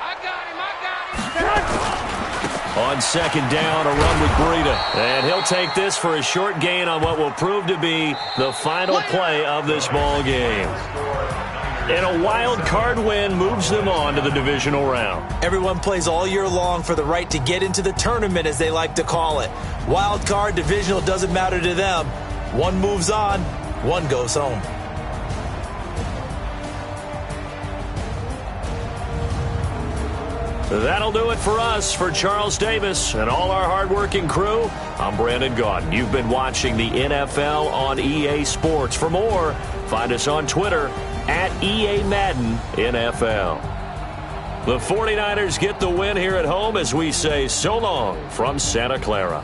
I got him. On 2nd down, a run with Breida. And he'll take this for a short gain on what will prove to be the final play of this ball game. And a wild card win moves them on to the divisional round. Everyone plays all year long for the right to get into the tournament, as they like to call it. Wild card, divisional, doesn't matter to them. One moves on, one goes home. That'll do it for us. For Charles Davis and all our hardworking crew, I'm Brandon Gaudin. You've been watching the NFL on EA Sports. For more, find us on Twitter at EA Madden NFL. The 49ers get the win here at home as we say so long from Santa Clara.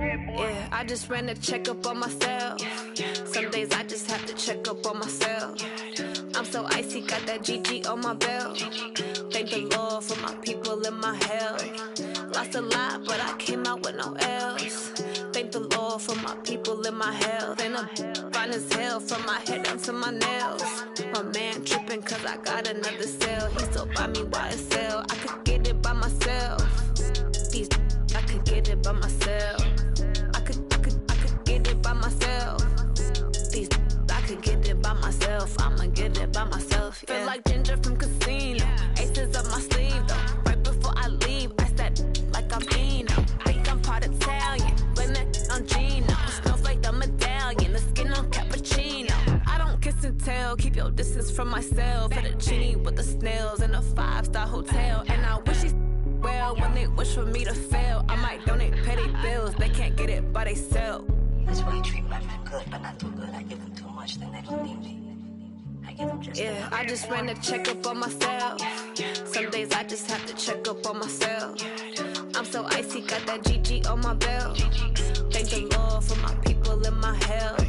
Yeah, I just ran a checkup on myself. Some days I just have to check up on myself. I'm so icy, got that GG on my belt. Thank the Lord for my people and my health. Lost a lot, but I came out with no else. Thank the Lord for my people in my health. And I'm fine as hell from my head down to my nails. My man tripping cause I got another cell. He still buy me YSL. I could get it by myself. These I could get it by myself. I could get it by myself. These I could get it by myself. I'ma get it by myself. Yeah. Feel like Ginger from Casino. Aces up my sleeve though. Right before I leave, I said like I'm Eno. Think I'm part Italian. Blame it on Gino. Snowflake the medallion. The skin on cappuccino. I don't kiss and tell. Keep your distance from myself. Fettuccine with the snails in a 5-star hotel. And I wish he's well when they wish for me to fail. I might donate petty bills. They can't get it by theyself. That's why you treat my men good, but not too good. I give them too much, then they don't need me. I give them just yeah, I just ran a checkup on myself. Some days I just have to check up on myself. I'm so icy, got that GG on my belt. Thank the Lord for my people in my health.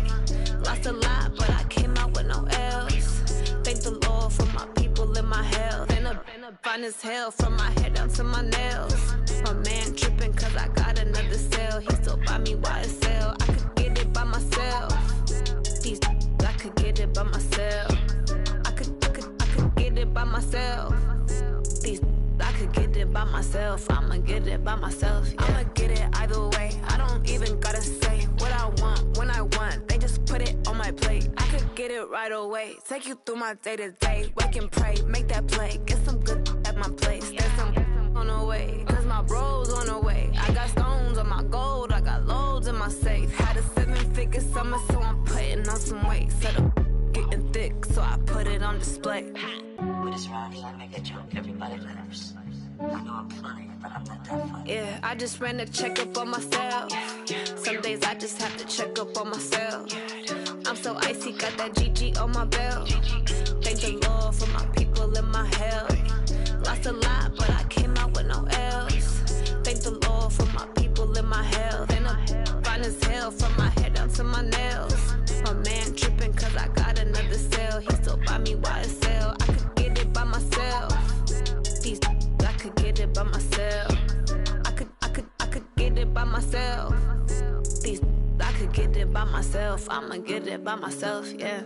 Lost a lot, but I came out with no else. Thank the Lord for my people in my health. And I'm fine as hell from my head down to my nails. My man tripping cause I got another cell. He still buy me YSL. I could get it by myself. These I could get it by myself. I could get it by myself. These I could get it by myself. I'ma get it by myself. Yeah. I'ma get it either way. I don't even gotta say what I want when I want. They just put it on my plate. I could get it right away. Take you through my day to day. Wake and pray, make that play. Get some good at my place. There's some on the way, cause my bros on the way. I got stones on my gold. I got loads in my safe. Had a 7-figure summer, so I'm putting on some weight. Set up getting thick, so I put it on display. With this round here, I make a joke, everybody laughs. I know I'm funny, but I'm not that funny. Yeah, I just ran a checkup on myself. Some days I just have to check up on myself. I'm so icy, got that GG on my belt. Thank the Lord for my people in my health. Lost a lot, but I came out with no else. Thank the Lord for my people in my health. And I'm fine as hell from my head down to my nails. My man tripping cause I got another cell. He still buy me YSL. I could get it by myself. These I could get it by myself. I could get it by myself. These I could get it by myself. I'ma get it by myself, yeah.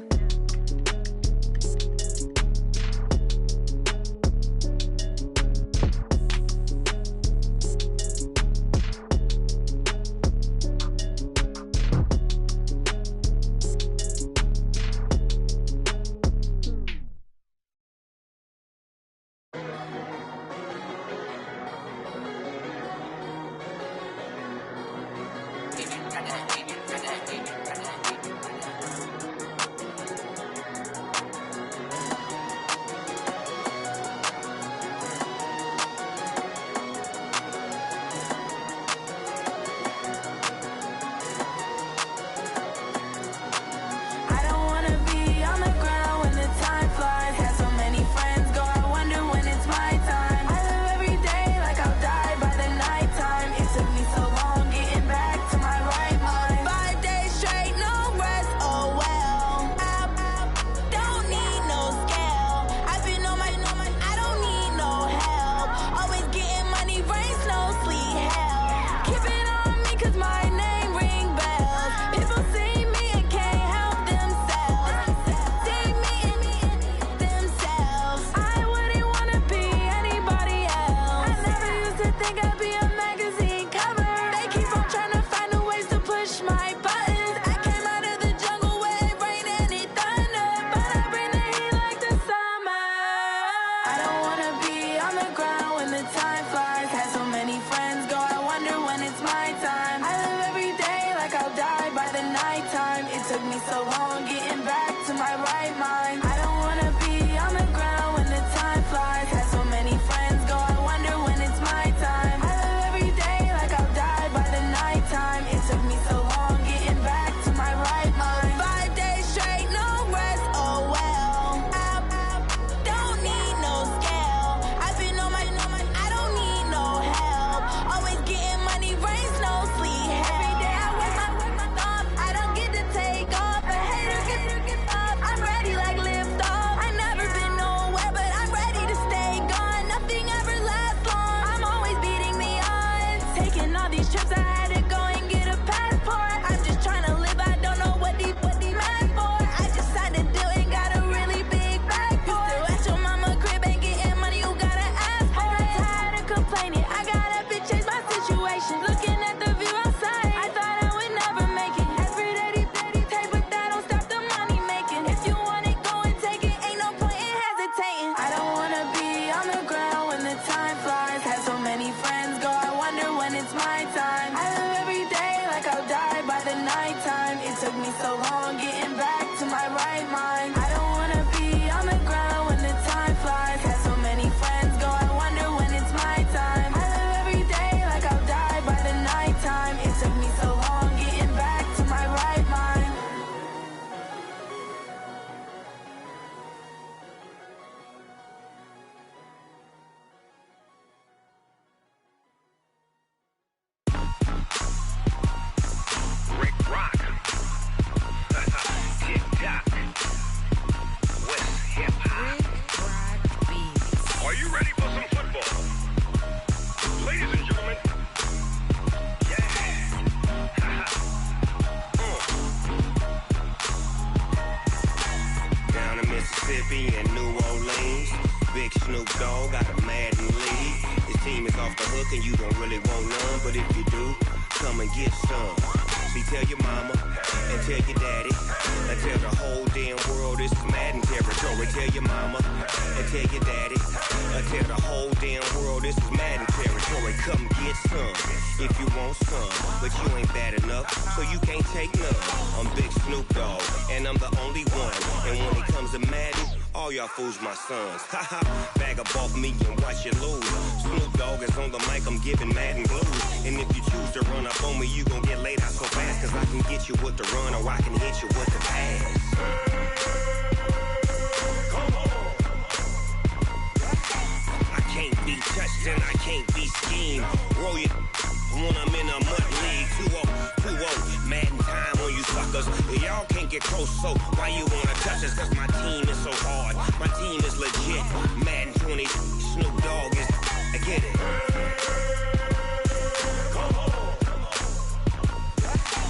right mind. I don't wanna be on the ground when the time flies. Had so many friends go, I wonder when it's my time. I live every day like I'll die by the nighttime. It took me so long getting back to my right mind. Mississippi and New Orleans. Big Snoop Dogg got a Madden lead. His team is off the hook and you don't really want none, but if you do, come and get some. See, tell your mama and tell your daddy and tell the whole damn world this is Madden territory. Tell your mama and tell your daddy and tell the whole damn world this is Madden territory. Come get some if you want some, but you ain't bad enough, so you can't take none. I'm Big Snoop Dogg and I'm the only one, and when it comes to Madden, all y'all fools my sons. Haha, bag up off me and watch you lose. Snoop Dogg is on the mic, I'm giving Madden blues. And if you choose to run up on me, you gon' get laid out so fast, cause I can get you with the run or I can hit you with the pass. Come on. I can't be touched and I can't be schemed. Roll you when I'm in a mud league. 2-0, Madden time on you suckers. Y'all can't get close, so why you wanna touch us? Cause my team is so hard, my team is legit. Madden 20, Snoop Dogg is, I get it. Come on.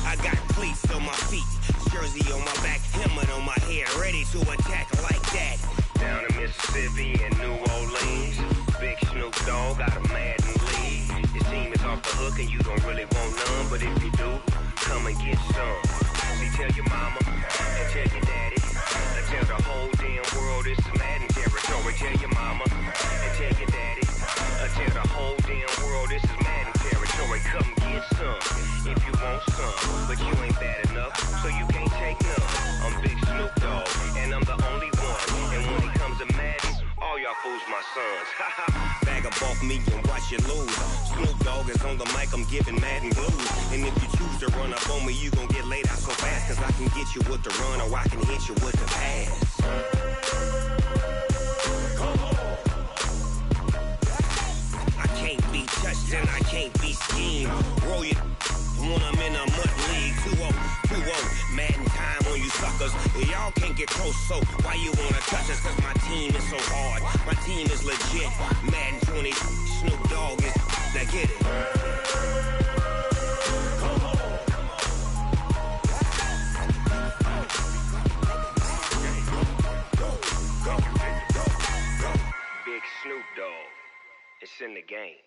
I got cleats on my feet, jersey on my back, helmet on my head, ready to attack like that. Down in Mississippi and New Orleans, Big Snoop Dogg got a Madden lead. His team is off the hook and you don't really want none, but if you do, come and get some. See, tell your mama and tell your daddy and tell the whole damn world this is Madden territory. Tell your mama and tell your daddy and tell the whole damn world this is Madden territory. Come get some if you want some, but you ain't bad enough, so you can't take none. I'm Big Snoop Dogg and I'm the only one, and when it comes to Madden, all y'all fools my sons. Haha, bag up off me and watch you lose. Snoop Dogg is on the mic, I'm giving Madden blues. And if you choose to run up on me, you gon' get laid out so fast, cause I can get you with the run or I can hit you with the pass. Come on. I can't be touched and I can't be schemed. Roll you when I'm in a mud league. 2-0, Madden time on you suckers. Y'all can't get close, so why you wanna touch us? Cause my team is so hard, my team is legit. Madden 20, Snoop Dogg is, now get it. Come on. Go. Big Snoop Dogg, it's in the game.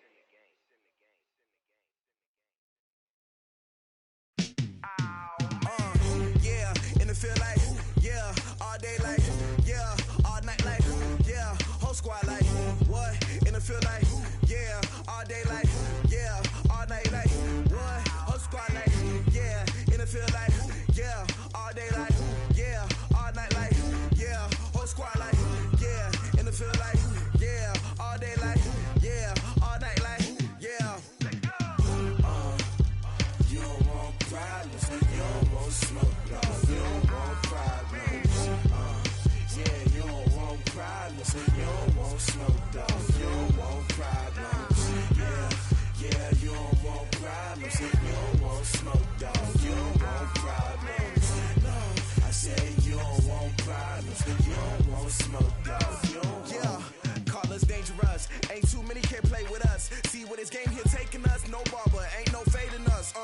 Feel like, yeah, all day like, yeah, all night like, yeah, whole squad like, what? And it feel like, yeah, all day like, yeah, all night like, what? Whole squad like, yeah, and it feel like, yeah, all day like, yeah, all night like, yeah, whole squad like, yeah, and it feel like, yeah, all day like, yeah, all night like, yeah. You don't want problems, you don't want smoke, no. You don't want problems, yeah, you don't want problems, you don't want smoke, dog, you don't want problems, yeah, you don't want problems, you don't want smoke, dog, you don't want problems, no, I said you don't want problems, you don't want smoke, dog, you don't want. Call us dangerous, ain't too many can play with us, see what this game here taking us, no barber, ain't no fading us,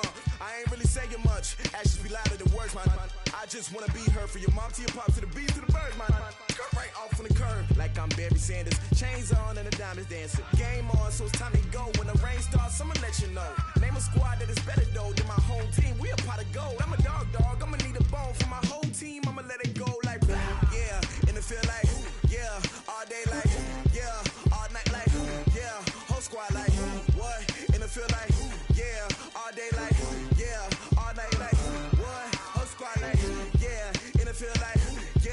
I ain't really saying much, actions be louder than words, man. I just wanna be heard, for your mom to your pop, to the beat, to the bird, man. Cut right off on the curb, like I'm Barry Sanders. Chains on and the diamonds dancing. Game on, so it's time to go. When the rain starts, I'ma let you know. Name a squad that is better though than my home team. We a pot of gold. I'm a dog, I'ma need a bone for my whole team. I'ma let it go like, yeah, and it feel like, yeah, all day like, yeah, all night like, yeah, whole squad like, what? And it feel like, yeah, all day like, yeah, all night like, what? Whole squad like, yeah, and it feel like, yeah.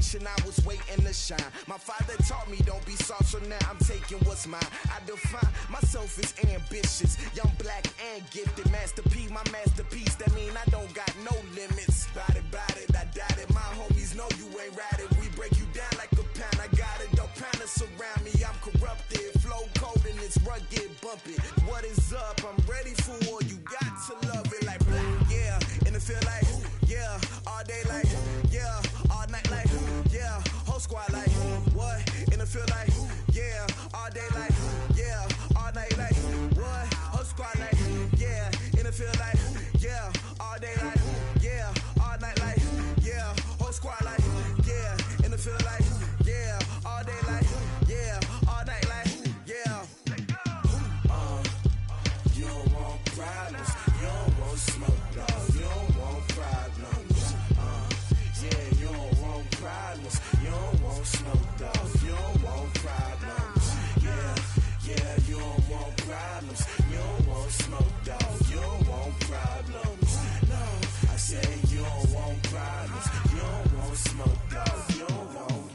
generation, I was waiting to shine. My father taught me don't be soft, so now I'm taking what's mine. I define myself as ambitious, young, black, and gifted. Master P, my masterpiece, that mean I don't got no limits. Bout it, I doubt it. My homies know you ain't ratted. We break you down like a pound. I got it, don't pound us around me. I'm corrupted, flow cold and it's rugged, bumpy. What is up? I'm ready for war. You got to love it like black, yeah. And it feel like, yeah. All day like, yeah. All night like, yeah. Whole squad like, what? And it feel like, yeah. All day like, yeah. All night like, what? Whole squad like, yeah. And it feel like, yeah. All day like, yeah. All night like, yeah. Whole squad like, yeah. And it feel like, yeah. All day like, yeah. All night like, yeah. You don't want problems. You don't want smoke, dog. You don't want problems. Yeah, you don't want problems. You don't want smoke, dog. You don't want problems. Yeah, you don't want problems. You don't want smoke, dog. You don't want problems. No, I say you don't want problems. You don't want smoke, dog. You don't want.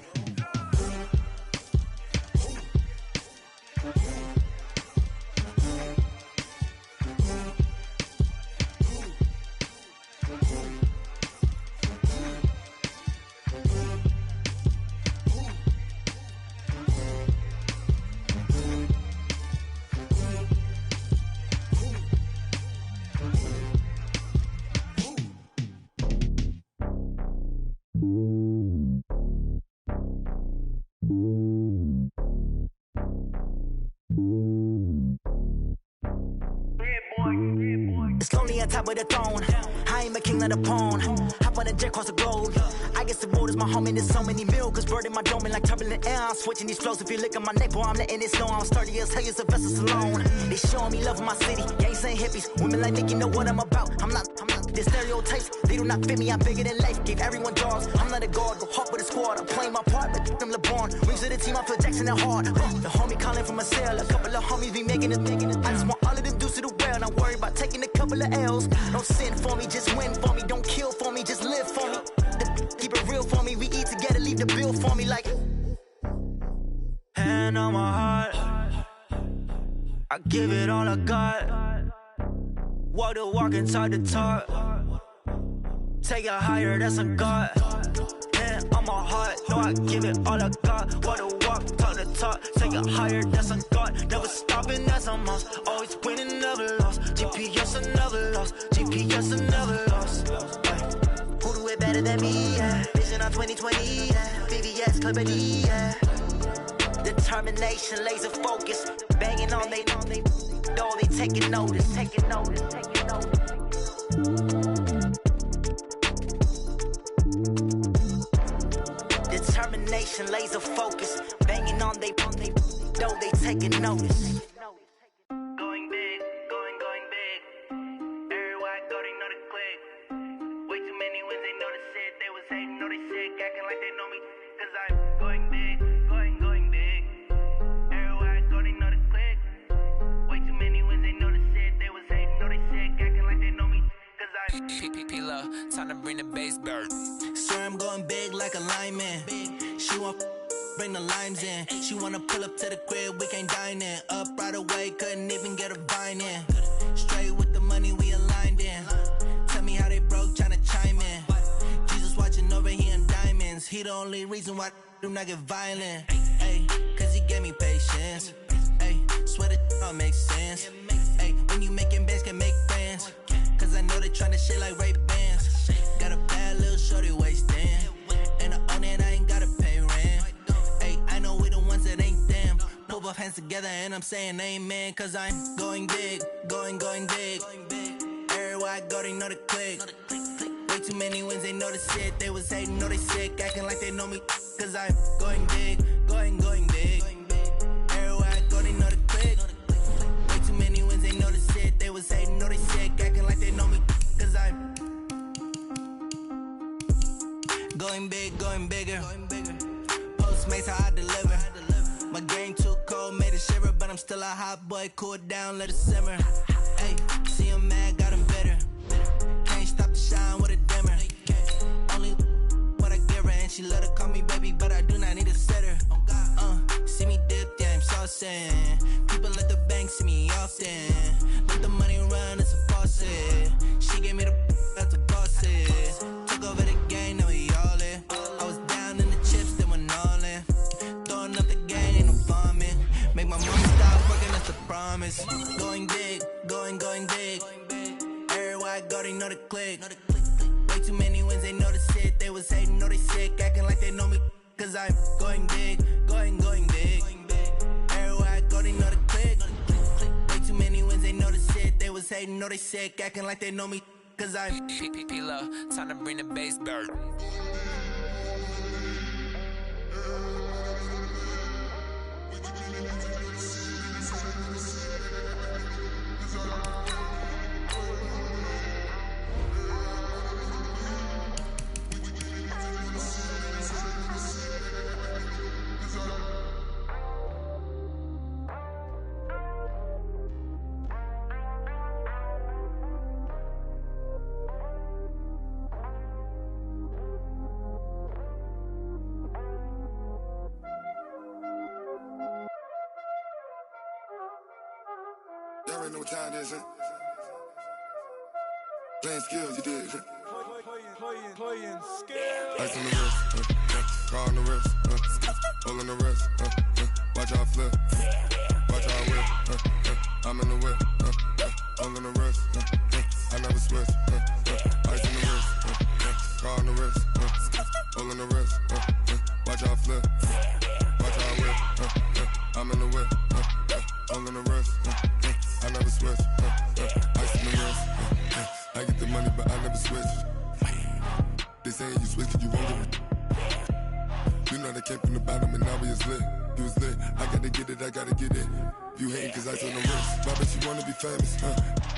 It's lonely on top of the throne. I ain't a king, not a pawn. Hop on a jet across the globe. I guess the world is my home and there's so many milk. Bird in my dome and like turbulent air. I'm switching these flows. If you look at my neck, boy, I'm letting it snow. I'm sturdy as hell, as a vessel alone. They showing me love in my city. Gangs and hippies. Women like Nick, you know what I'm about. I'm not the stereotypes. They do not fit me. I'm bigger than life. Gave everyone dogs. I'm not a guard. Go hard with a squad. I'm playing my part, but them LeBron. Rings to the team. I feel Jackson and hard. The homie calling from a cell. A couple of homies be making it. I just want all of them dudes to the well. Not worry about taking a couple of L's. Don't sin for me, just win for me. Don't kill for me, just live for me. Keep it real for me. We eat together, leave the bill for me like. Hand on my heart, I give it all I got. Walk the walk and talk the talk. Take it higher, that's a God. Hand on my heart, no, I give it all I got. Walk the walk, talk the talk. Take it higher, that's a God. Never stopping, that's a must. Always winning, never lost. GPS, I never lost. GPS, I never lost. Who do it better than me? Yeah. Vision on 2020. Yeah. VVS, Clippity. Yeah. Determination, laser focus. Banging on they know they taking notice. Taking notice. Taking notice. Determination, laser focus. Banging on they know they taking notice. Going big, going big. Everywhere I go, they know the click. Way too many wins, they know the shit. They was hating, know they sick, acting like they know me. Cause I'm going big, going big. Everywhere I go, they know the click. Way too many wins, they know the shit. They was hating, know they sick, acting like they know me. Cause I'm P-P-P-Love, time to bring the bass bird. Swear I'm going big like a lineman. She want bring the limes in. She wanna pull up to the crib, we can't dine in. Up right away, couldn't even get a vine in. Straight with the money, we aligned in. Tell me how they broke, tryna chime in. Jesus watching over here in diamonds. He the only reason why do not get violent. Ay, cause he gave me patience. Ay, swear that all makes sense. Ay, when you making bands, can make friends. Cause I know they tryna shit like Ray-Bans. Got a bad little shorty wasting. And I own it, I ain't gotta pay rent. Ay, I know we the ones that ain't them. Pull both hands together and I'm saying amen. Cause I'm going big, going big. Everywhere I go, they know the click. Way too many wins, they know the shit. They was hating, know they sick, acting like they know me. Cause I'm going big, going big. Everywhere I go, they know the click. Way too many wins, they know the shit. They was hating, know they sick, acting like they know me. Cause I'm going big, going bigger. Postmates how I deliver. My game too cold, made it shiver, but I'm still a hot boy. Cool it down, let it simmer. Hey, see him mad, got him bitter. Can't stop the shine with a dimmer. Only what I give her, and she let her call me back. go, they know the click. Way too many wins, they know the shit. They was hating, know they sick, acting like they know me. Cause I'm going big, going big. Everywhere I go, they know the click. Way too many wins, they know the shit. They was hating, know they sick, acting like they know me. Cause I'm P-P-P-Love, time to bring the bass bird. Y'all already know what time it is, huh? Playing skills, you did, huh? Playing skills. Ice on the wrist, car on the wrist, hole in the wrist, watch how I flip, watch how I whip, I'm in the whip, hole in the wrist, I never switch, ice on the wrist, car on the wrist, hole in the wrist, watch how I flip, watch how I whip, I'm in the whip, hole in the wrist, I never switch, ice in the wrist, I get the money but I never switch. They saying you switch 'cause you won't get it. You know they came from the bottom and now we is lit. You was lit, I gotta get it, I gotta get it. You hating 'cause ice on the wrist. Why bet you wanna be famous,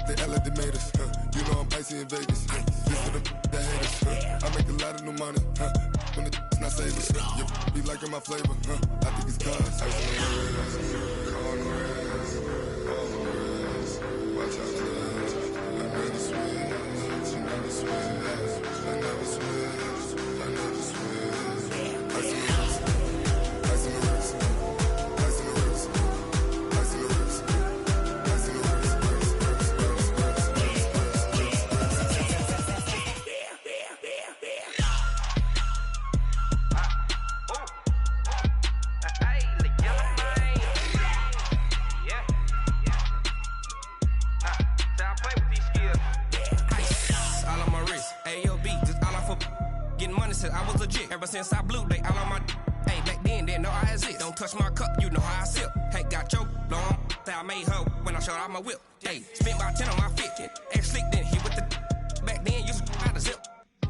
They Ella they made us, You know I'm icy in Vegas, This for the that hate us, I make a lot of new money, When the not savers, You be liking my flavor, I think it's cause ice on the wrist, on the wrist, on the wrist. Watch out, cuz I never switch, you never switch. I never switch, I never switch. Ice in the wrist, ice in the wrist, ice in the wrist, ice in the wrist, ice in the wrist, I was legit. Ever since I blew, they all on my hey, back then, didn't know I exist. Don't touch my cup, you know how I sip. Hey, got your long, that I made her when I showed out my whip. Hey, spent about 10 on my fit. Ex-slick, then hit with the back then, used to out the zip.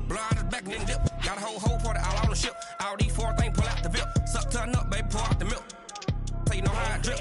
Blow out his back, then dip. Got a whole party all on the ship. All these four things, pull out the VIP. Suck to a nut, baby, pour out the milk. So you know how I drip.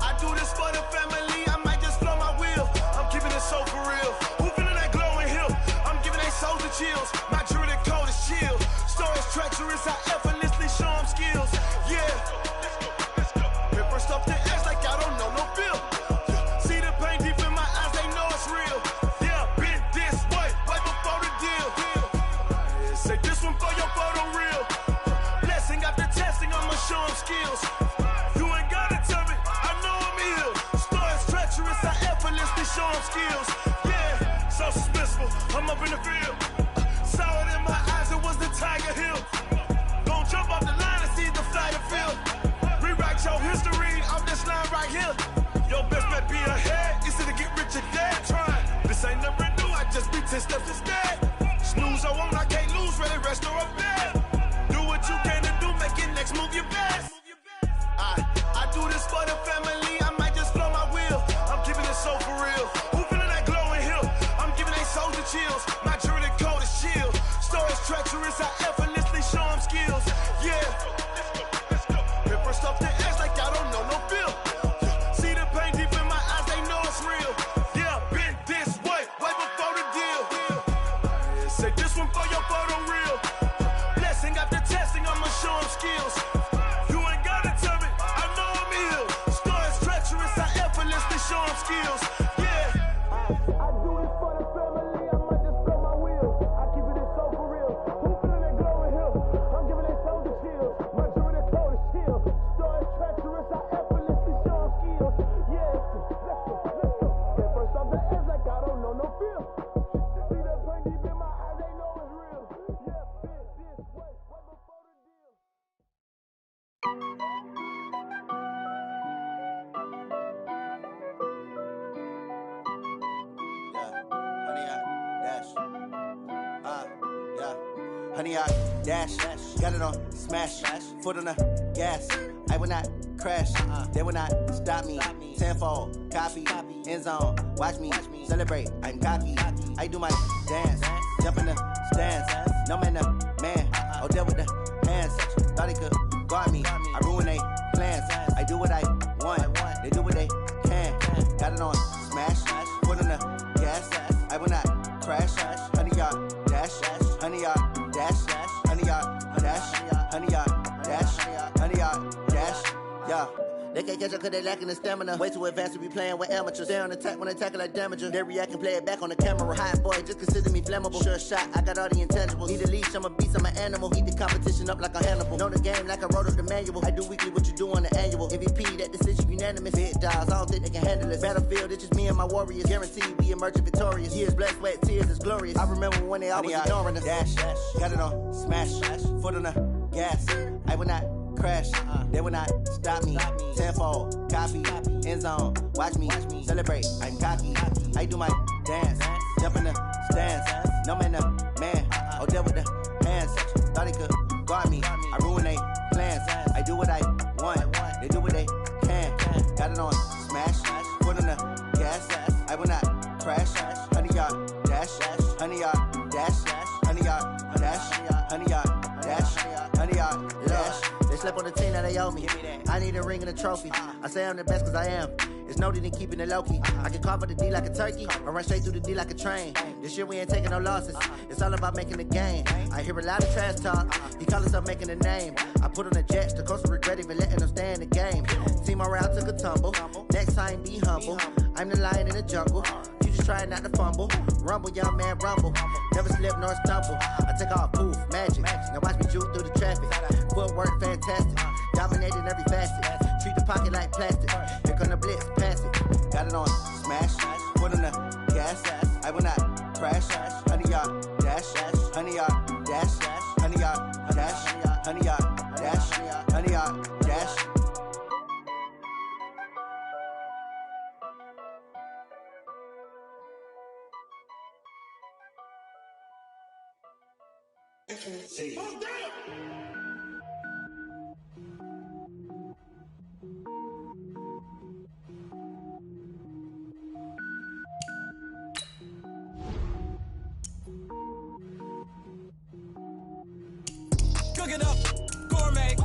I do this for the family, I might just blow my wheel. on skills. Yeah, so suspenseful. I'm up in the field. Saw it in my eyes, it was the Tiger Hill. Don't jump off the line and see the flight of field. Rewrite your history off this line right here. Your best bet be ahead, easy to get rich or dead. Trying, this ain't never new, I just be 10 steps instead. Snooze or won't, I can't lose, ready, rest or a bed. Do what you can to do, make your next move your best. I do this for the family, I might just blow my wheel. I'm keeping it so for real. Who feeling that glowing hill? I'm giving they soldier chills. My jewelry code is chill. Stories treacherous, I effortlessly show them skills. Yeah. Hit first off the edge like I don't know no feel. See the pain deep in my eyes, they know it's real. Yeah, been this way before the deal. Say this one for your photo reel. Blessing after testing, I'ma show them skills. You ain't gotta tell me, I know I'm ill. Stories treacherous, I effortlessly show them skills. Yeah. I do this for the family, I might just blow my wheel. I keep it so for real. Who feeling that glowing hill? I'm giving they soldier chills. My jewelry code is chill. Stories treacherous, I effortlessly show them skills. Yeah, let's go. Get first off the edge like I don't know no feel. See that pain deep in my eyes, they know it's real. Yeah, been this way before the deal. Honey, I dash, got it on smash, foot on the gas. I will not crash, they will not stop me. Tenfold, copy, end zone, watch me celebrate. I'm cocky, I do my dance, jump in the stands. No man, man, oh there with the hands. Thought he could guard me, I ruin they plans. I do what I want, they do what they can. Got it on smash, foot on the gas. I will not crash, honey, y'all dash, honey, y'all dash, honey, y'all dash, honey, y'all dash, honey, y'all dash, yeah. They can't catch up cause they lacking the stamina. Way too advanced to be playing with amateurs. They on attack when they tackle like damager. They react and play it back on the camera. Hot boy, just consider me flammable. Sure shot, I got all the intangibles. Need a leash, I'm a beast, I'm an animal. Eat the competition up like a Hannibal. Know the game like I wrote up the manual. I do weekly what you do on the annual. MVP, that decision unanimous. Big dogs, I don't think they can handle it. Battlefield, it's just me and my warriors. Guaranteed we emerge victorious. Years, blood, sweat, tears, it's glorious. I remember when they always ignoring us. Dash, got it on smash, foot on the gas. I will not crash, they will not stop me. Tenfold, copy, end zone, watch me celebrate. I'm cocky, I do my dance, jump in the stands. No man, man, oh there with the hands. Thought he could guard me, I ruin they plans. I do what I want, they do what they can. Got it on smash, foot on the gas. I will not crash, honey y'all dash, honey y'all dash, honey y'all dash, honey y'all dash, honey y'all dash. They slept on the team that they owe me. I need a ring and a trophy. I say I'm the best cause I am. It's no need in keeping it low-key. I can carve up the D like a turkey or run straight through the D like a train. This year we ain't taking no losses. It's all about making the game. I hear a lot of trash talk. He call himself making a name. I put on the Jets. The coach will regret even letting them stay in the game. Team morale took a tumble. Next time be humble. I'm the lion in the jungle. You just try not to fumble. Rumble, young man, rumble. Never slip nor stumble. I take off, poof, magic. Now watch me juke through the traffic. Footwork fantastic. Dominating every facet. Treat the pocket like plastic. Here come the blitz, pass it. Got it on smash. Foot on the gas. I will not crash. Honey, y'all dash. Honey, y'all dash. Honey, y'all dash. Honey, y'all dash. Honey, y'all dash. Cook it up, gourmet.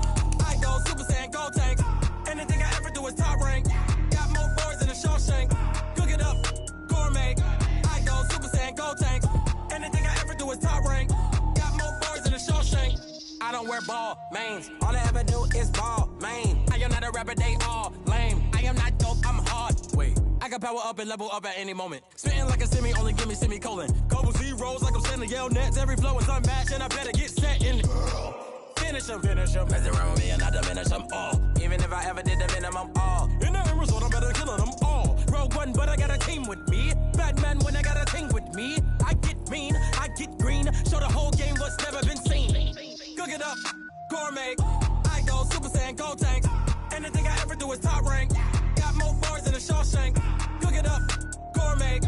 I go Super Saiyan, gold tank. Anything I ever do is top rank. Got more boards than a Shawshank. Cook it up, gourmet. I go Super Saiyan, gold tank. Anything I ever do is top rank. Got more boards than a Shawshank. I don't wear ball mains. All I ever do is ball main. I am not a rapper, they all lame. I am not dope, I'm hard. Wait, I can power up and level up at any moment. Spitting like a semi, only give me semicolon. Couple zeros like I'm sending yell nets. Every flow is unmatched and I better get set in. Finish them. Mess around with me and I diminish them all. Even if I ever did the minimum all. In the end result, I'm better killing them all. Rogue one, but I got a team with me. gourmet. I go Super Saiyan, Gold Tank. Anything I ever do is top rank. Got more bars than a Shawshank. Cook it up, gourmet.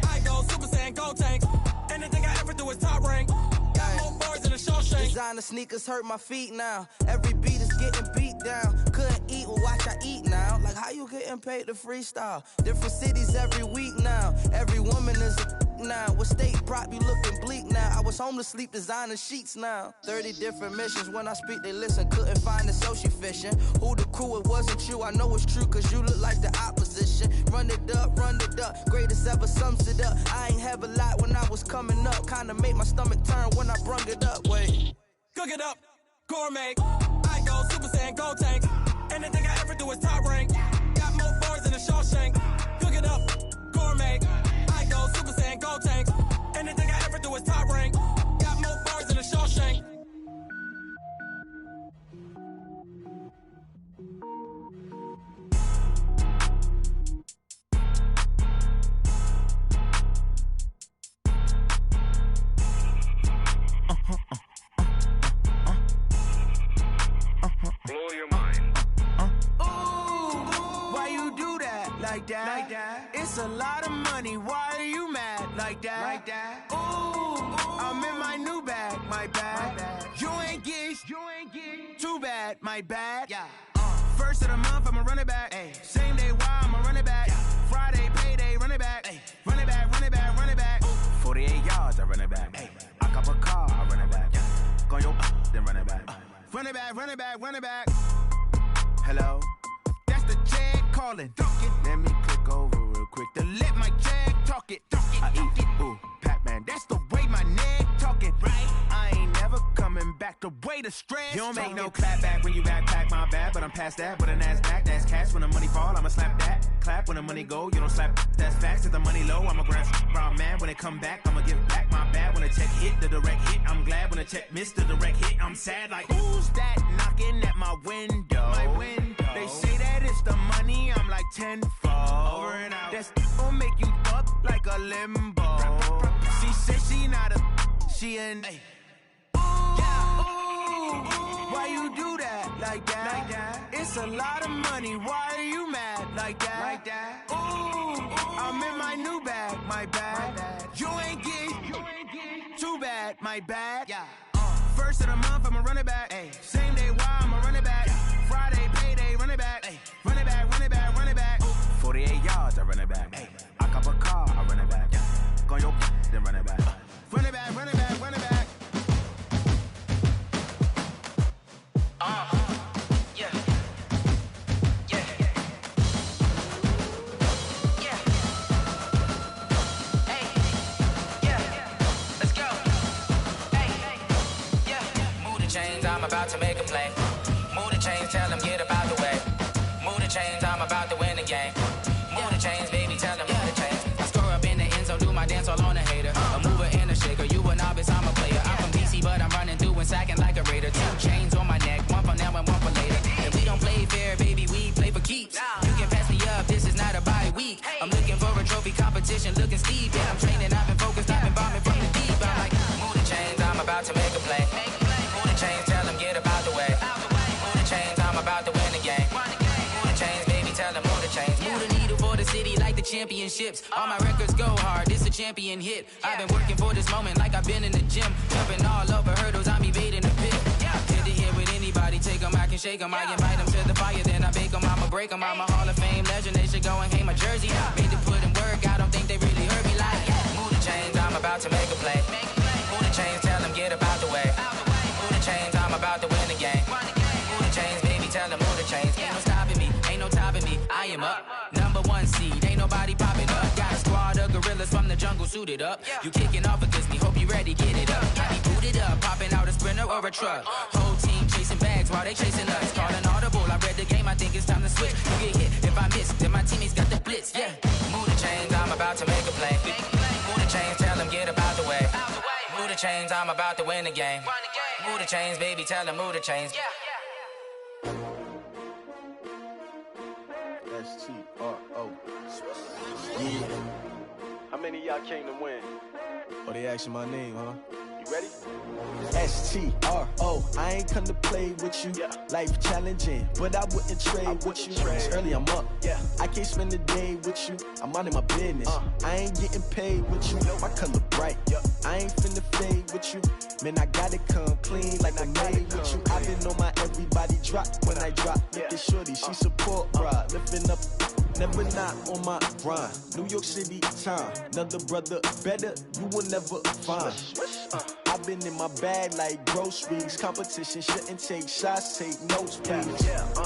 I go Super Saiyan, Gold Tank. Anything I ever do is top rank. Got more bars than a Shawshank. Designer sneakers hurt my feet now. Every beat is getting beat down. Couldn't eat, well watch I eat now. Like how you getting paid to freestyle? Different cities every week now. Every woman is a now. With state prop, you looking bleak now. I was home to sleep, designer sheets now. 30 different missions. When I speak, they listen. Couldn't find it, so she fishing. Who the crew? It wasn't you. I know it's true, cause you look like the opposition. Run it up, greatest ever sums it up. I ain't have a lot when I was coming up. Kinda made my stomach turn when I brung it up. Wait. Cook it up, gourmet. I go Super Saiyan, Gold Tank. Anything I ever do is top rank. Got more bars than a Shawshank. Cook it up, gourmet. I go Super Saiyan, Gold Tank. Anything I ever do is top rank. Got more bars than a Shawshank. Blow your mind. Why you do that? Like that? It's a lot of money. Why are you mad? Like that? Ooh, I'm in my new bag. My bad. You ain't get. Too bad. My bad. Yeah. First of the month, I'ma run it back. Ay. Same day, why I'ma run it back. Friday, payday, run it back. Ay. Run it back, run it back, run it back. 48 yards, I run it back. Ay. I cop a car, I run it back. Go on your then run it back. Run it back, run it back, run it back. Hello? That's the jag calling. Let me click over real quick to let my jag talk it. I eat, ooh, Pac-Man. That's the way my neck talking. Right? I ain't never coming back the way the stress. You don't make no clap back when you backpack my bad, but I'm past that. But a NASDAQ, that's cash. When the money fall, I'ma slap that. Clap when the money go, you don't slap. That's facts. If the money low, I'ma grab brown man. When it come back, I'ma give back my bad. When the check hit, the direct hit. I'm glad when the check missed the direct hit. I'm sad like, who's that knocking at my window? My window. They say that it's the money, I'm like tenfold. Over and out. That's gon' make you up like a limbo. She said she not a, she an. Ay. Why you do that? Like that? It's a lot of money. Why are you mad? Like that? Ooh, I'm in my new bag. My bad. You ain't get. Too bad. My bad. Yeah. First of the month, I'ma run it back. Ay. Same day, why I'ma run it back. Friday, payday, run it back. Ay. Run it back, run it back, run it back. 48 yards, I run it back. Ay. I cop a car, I run it back. Go on your then run it back. Run it back, run it back, run it back. Yeah. Hey. Yeah. Let's go. Hey. Yeah. Move the chains, I'm about to make a play. Move the chains, tell them get about the way. Move the chains, I'm about to win the game. Move the chains, baby, tell them move the chains. I score up in the end zone, do my dance all on a hater. A mover and a shaker, you a novice, I'm a player. I'm from DC, but I'm running through and sacking like a raider. 2 chains on my neck, one for now and one for later. And we don't play fair, baby, we play for keeps. You can pass me up, this is not a bye week. I'm looking for a trophy competition, looking steep. Yeah, I'm training, I've been focused, I've been bombing from the deep. I'm like, move the chains, I'm about to make a play. Move the chains, tell them get about the way. Move the chains, I'm about to win the game. Move the chains, baby, tell them move the chains. Move the needle for the city like the championships. All my records go hard, this a champion hit. I've been working for this moment like I've been in the gym. Jumping all over hurdles, I'm evading the pit. Hit to hit with anybody, take them, I can shake them. I invite them to the fire, then I bake them, I'ma break them. I'm a Hall of Fame legend, they should go and hang my jersey. Made to put in work, I don't think they really heard me like. Move the chains, I'm about to make a play. Move the chains, tell them get about the way. Move the chains, I'm about to win the game. Move the chains, baby, tell them move the chains. Ain't no stopping me, ain't no topping me, I am up. Number 1 seed, ain't nobody popping up. Got a squad of gorillas from the jungle suited up. You kicking off against me, hope you ready, get it up. I be booted up, popping out a sprinter or a truck. Whole team chasing bags while they chasing us. Calling audible, I read the game, I think it's time to switch. You get hit, if I miss, then my teammates got the blitz, yeah. Move the chains, I'm about to make a play. Move the chains, tell them get about the way. Move the chains, I'm about to win the game. Move the chains, baby, tell them move the chains. S-T-R-O. Yeah. How many of y'all came to win? Oh, they asking my name, huh? You ready? STRO, I ain't come to play with you. Life challenging, but I wouldn't trade with you. It's early, I'm up. I can't spend the day with you. I'm minding my business. I ain't getting paid with you. My color bright. I ain't finna fade with you. Man, I gotta come clean like I made with you. I been on my everybody drop when I drop. Look at shorty, she support, bruh. Lifting up, never not on my grind. New York City time, another brother better, you will never find. I've been in my bag like groceries. Competition shouldn't take shots, take notes, please.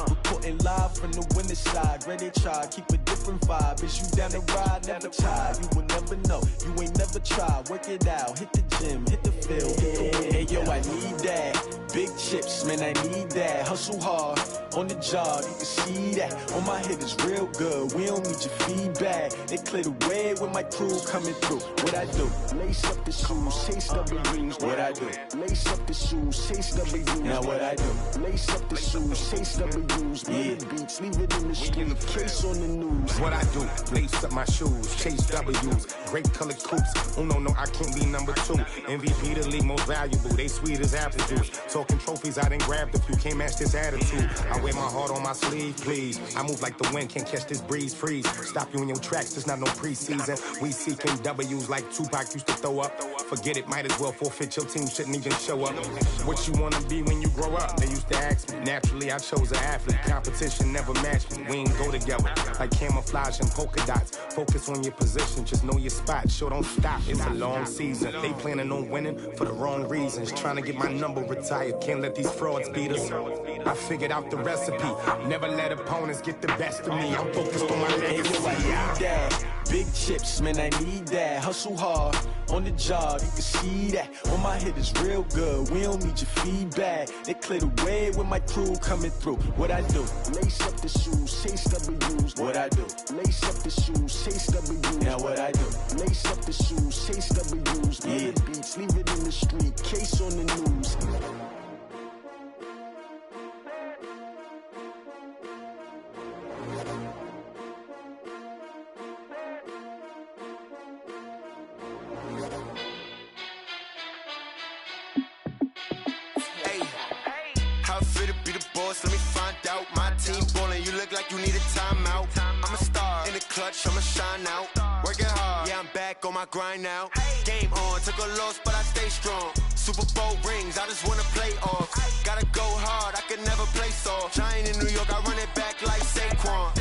Reporting live from the winter side. Ready to try, keep a different vibe. Is you down the ride, never tired. You will never know, you ain't never tried. Work it out, hit the gym, hit the field, hit the wind. Hey yo, I need that. Big chips, man, I need that. Hustle hard, on the job, you can see that. On my head is real good, we don't need your feedback. They clear the way with my crew coming through. What I do? Lace up the shoes, chase W's. What I do? Lace up the shoes, chase W's. Now what I do? Lace up the shoes, chase W's. Murder beats, leave it in the street, case on the news. What I do? Lace up my shoes, chase W's. Great colored coops. Oh no, I can't be number 2. MVP the league most valuable. They sweet as apple juice. Talking trophies, I done grabbed a few. Can't match this attitude. I wear my heart on my sleeve, please. I move like the wind, can't catch this breeze, freeze. Stop you in your tracks, there's not no preseason. We seeking W's like Tupac used to throw up. Forget it, might as well forfeit, your team shouldn't even show up. What you wanna be when you grow up? They used to ask me. Naturally, I chose an athlete. Competition never matched me. We ain't go together. Like camouflage and polka dots. Focus on your position, just know your spot. Sure, don't stop, it's a long season. They planning on winning for the wrong reasons. Trying to get my number retired, can't let these frauds beat us. I figured out the recipe. Never let opponents get the best of me. I'm focused on my legacy. I need that. Big chips, man, I need that. Hustle hard, on the job, you can see that. On my head is real good, we don't need your feedback. They clear the way with my crew coming through. What I do? Lace up the shoes, chase W's. What I do? Lace up the shoes, chase W's. Now what I do? Lace up the shoes, chase W's. Murder beats, leave it in the street, case on the news. Let me find out. My team ballin', you look like you need a timeout. I'm a star in the clutch, I'ma shine out. Working hard, yeah, I'm back on my grind now. Game on, took a loss, but I stay strong. Super Bowl rings, I just wanna play off. Gotta go hard, I can never play soft. Giant in New York, I run it back like Saquon.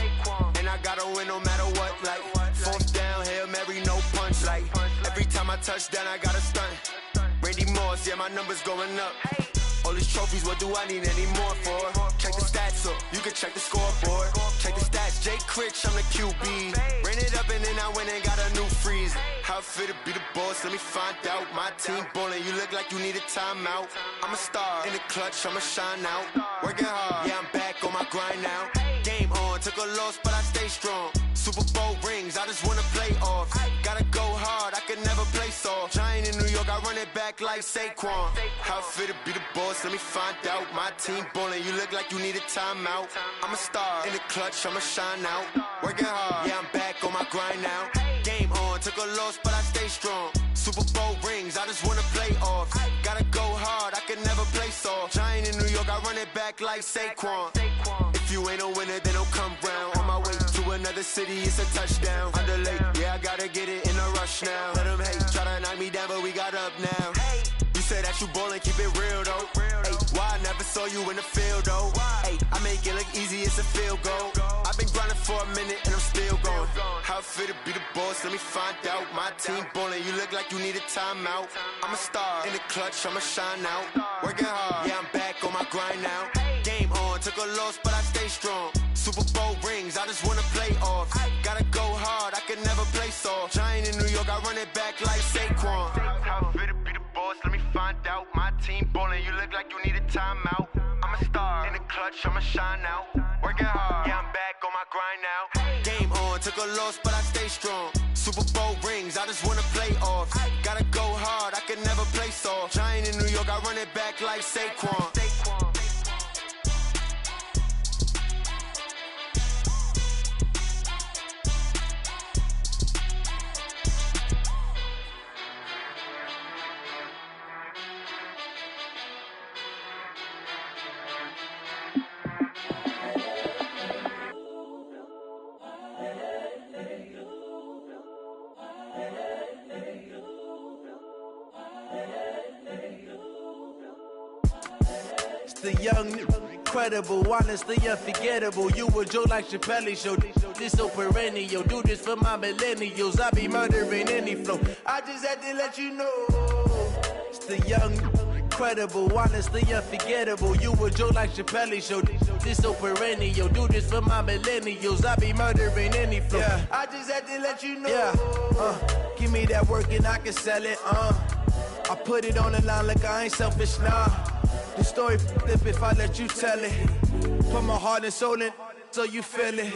And I gotta win no matter what, like 4th down, Hail Mary, no punch. Like every time I touch down, I gotta stunt. Randy Moss, yeah, my numbers going up. All these trophies, what do I need any more for? Check the stats up, you can check the scoreboard. Check the stats, Jay Critch, I'm the QB. Ran it up and then I went and got a new freeze. How it feel to be the boss, let me find out. My team ballin', you look like you need a timeout. I'm a star, in the clutch, I'ma shine out. Working hard, yeah, I'm back on my grind now. Game on, took a loss, but I stay strong. Super Bowl rings, I just wanna play off. Gotta go hard, I can never play soft. Giant in New York, I run it back like Saquon. How it feel to be the boss, let me find out. My team ballin', you look like you need a timeout. I'm a star, in the clutch, I'ma shine out. Working hard, yeah, I'm back on my grind now. Game on, took a loss, but I stay strong. Super Bowl rings, I just wanna play off. Gotta go hard, I can never play soft. Giant in New York, I run it back like Saquon. If you ain't a winner, then don't come round. On my way to another city, it's a touchdown. Underlay, yeah, I gotta get it in a rush now. Let them hate, try to knock me down, but we got up now. You said that you ballin', keep it real though. Hey, why I never saw you in the field though? Hey, I make it look easy, it's a field goal. I've been grinding for a minute and I'm still going. How it feel to be the boss, let me find out. My team ballin', you look like you need a timeout. I'm a star, in the clutch, I'ma shine out. Working hard, yeah, I'm back on my grind now. Game on, took a loss, but I stay strong. Super Bowl rings, I just wanna play off. Gotta go hard, I can never play soft. Giant in New York, I run it back like Saquon. How it feel to be the boss, let me find out. My team ballin', you look like you need a timeout. I'm a star, in the clutch, I'ma shine out. Working hard, yeah, I'm back on my grind now. Game on, took a loss, but I stay strong. Super Bowl rings, I just wanna play off. Gotta go hard, I can never play soft. Giant in New York, I run it back like Saquon. It's the young, incredible, honestly unforgettable. You a Joe like Chappelle show. This so perennial. Do this for my millennials. I be murdering any flow. I just had to let you know. It's the young, incredible, honestly unforgettable. You a Joe like Chappelle show. This so perennial. Do this for my millennials. I be murdering any flow. Yeah. I just had to let you know. Yeah. Give me that work and I can sell it. I put it on the line like I ain't selfish, nah. The story flip if I let you tell it. Put my heart and soul in so you feel it.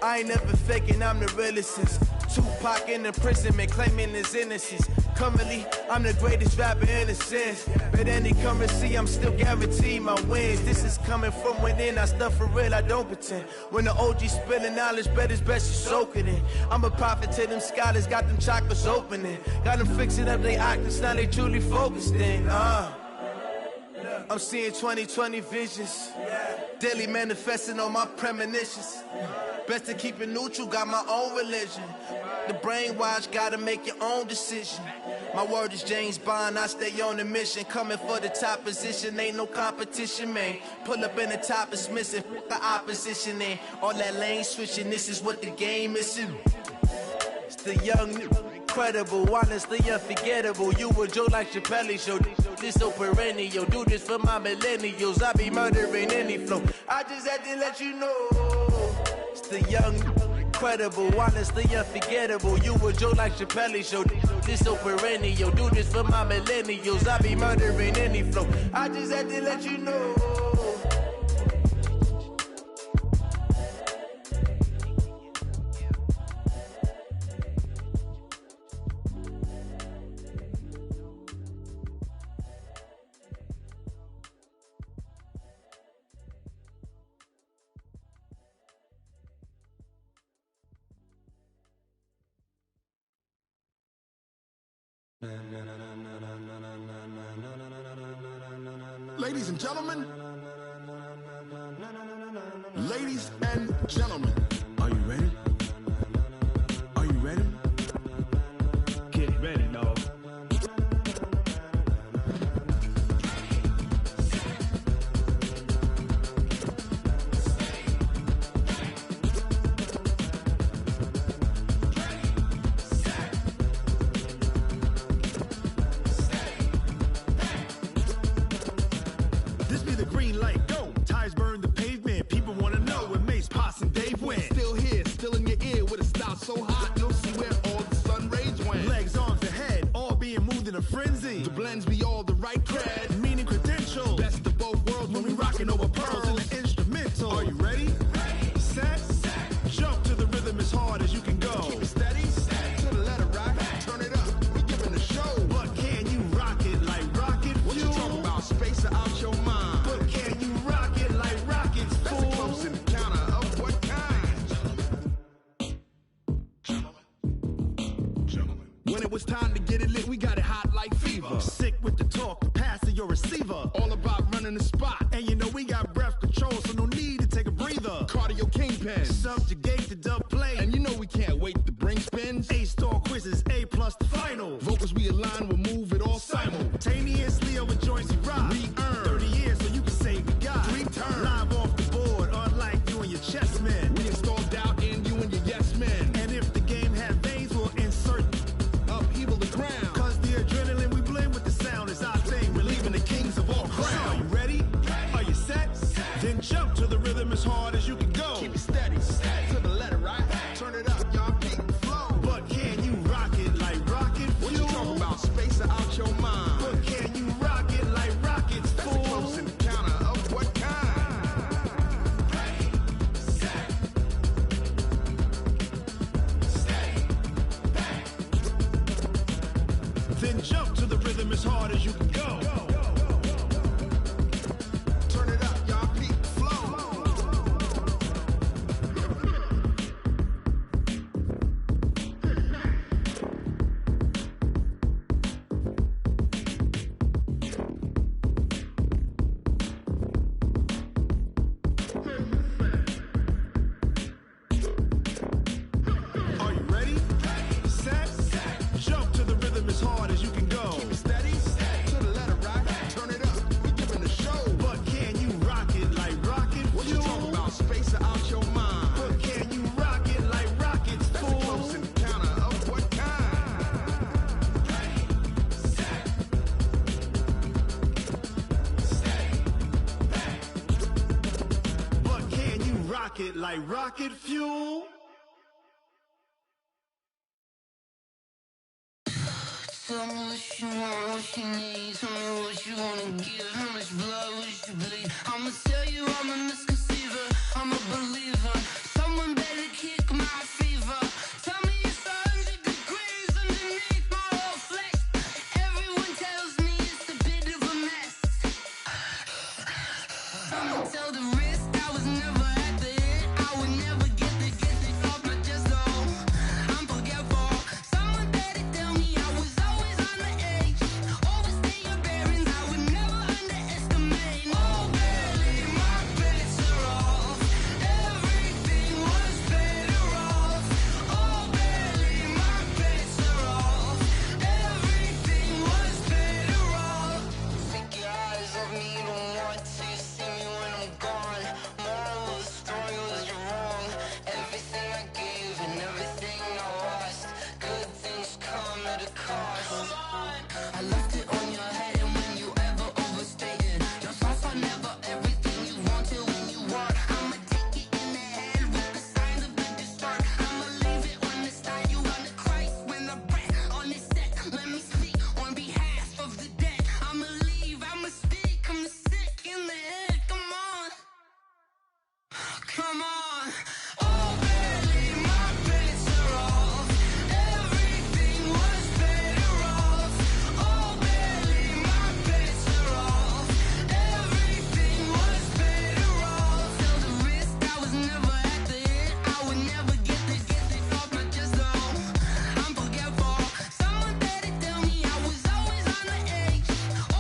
I ain't never faking, I'm the realest since Tupac in imprisonment, claiming his innocence. Currently, I'm the greatest rapper in a sense. But any currency, I'm still guaranteed my wins. This is coming from within, I stuff for real, I don't pretend. When the OG spilling knowledge, bet it's best you soak it in. I'm a prophet to them scholars, got them chakras opening. Got them fixing up they octaves, now they truly focused in. I'm seeing 2020 visions. Daily manifesting on my premonitions. Best to keep it neutral, got my own religion. The brainwash, gotta make your own decision. My word is James Bond, I stay on the mission. Coming for the top position, ain't no competition, man. Pull up in the top, it's missing, the opposition in. All that lane switching, this is what the game is. It's the young, incredible, honestly unforgettable. You a Joe like Chappelle show. This so perennial. Do this for my millennials. I be murdering any flow. I just had to let you know. It's the young, incredible, honestly unforgettable. You a Joe like Chappelle show. This so perennial. Do this for my millennials. I be murdering any flow. I just had to let you know. Ladies and gentlemen, ladies and gentlemen, are you ready? Are you ready? Get ready, dog. So hot, you'll see where all the sun rays went. Legs, arms, the head, all being moved in a frenzy. The blends be all the right cred, meaning credentials. Best of both worlds when we rocking over pearls in the instrumental. Are you ready? Ready. Set. Jump to the rhythm as hard as you can go. Keep it steady. To the letter right. Turn it up. We giving a show. But can you rock it like rocket fuel? What you talking about? Space out your mind. But can you rock it like rockets, fool? That's a close encounter of what kind? When it was time to get it lit, we got it hot like fever. Sick with the talk, passing your receiver. All about running the spot. And you know we got breath control, so no need to take a breather. Cardio kingpin, subjugate the dub play. And you know we can't wait to bring spins. A-star quizzes, A+ the final. Vocals we align, we'll move it all simultaneously over joints we rock. We earn 30 years so you can say we got 3 turns. Live off the board, unlike you and your chess men. We install doubt in you and your yes men. And if the game had veins, we'll insert upheaval the ground. Cause the adrenaline we blend with the sound is our thing. Relieving the kings of all crowns. Are you ready? Are you set? Then jump to the rhythm as hard as you can go. Keep it steady. To the letter right. Turn it up, y'all beat the flow. But can you rock it like rocket fuel? What you talking about? Space out your mind. But can you rock it like rockets, fool? That's a close encounter of what kind? Ready, set, steady, back. Then jump to the rhythm as hard as you can go. Turn it up, y'all beat the flow. Are you ready? Set. it like rocket fuel. Tell me what you want, what you need. Tell me what you wanna give. How much blood would you bleed? I'ma tell you I'm a misconceiver. I'm a believer. Someone better kick my fever. Tell me it's 100 degrees underneath my whole flesh. Everyone tells me it's a bit of a mess. I'ma tell the risk I was never at the hit. I would never get it off my chest though. I'm forgetful. Someone better tell me I was always on the edge. Overstay your bearings, I would never underestimate. Oh, barely, my bets are off. Everything was better off. Oh, barely, my bets are off. Everything was better off. Take your eyes off me, you don't want to see me when I'm gone. Moral of the story was you're wrong. Everything I gave and everything I lost. Good things come at a cost. I left it on your head, and when you ever overstated, your thoughts are never everything you wanted when you want. I'ma take it in the head with the signs of the distort. I'ma leave it on the side. You on the Christ when I breath on this set. Let me speak on behalf of the dead. I'ma leave, I'ma speak. I'm sick in the head. Come on, come on. Oh, barely, my bets are off. Everything was better off. Oh, barely, my bets are off. Everything was better off. Tell the risk I was never at the hit. I would never get it off my chest though. I'm forgetful. Someone better tell me I was always on the edge.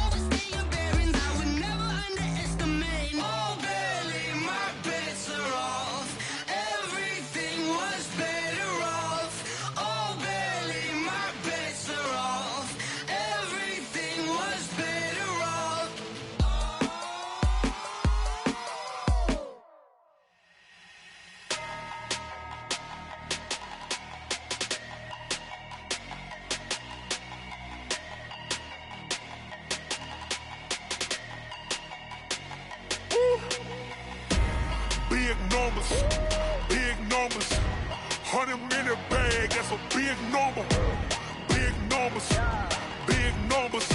Overstay your bearings, I would never underestimate. Oh, barely, my bets are off. Everything was better off. Oh, barely, my bets are off. Everything was better off. Big numbers, big numbers. 100-minute bag, that's a big number. Big numbers, big numbers.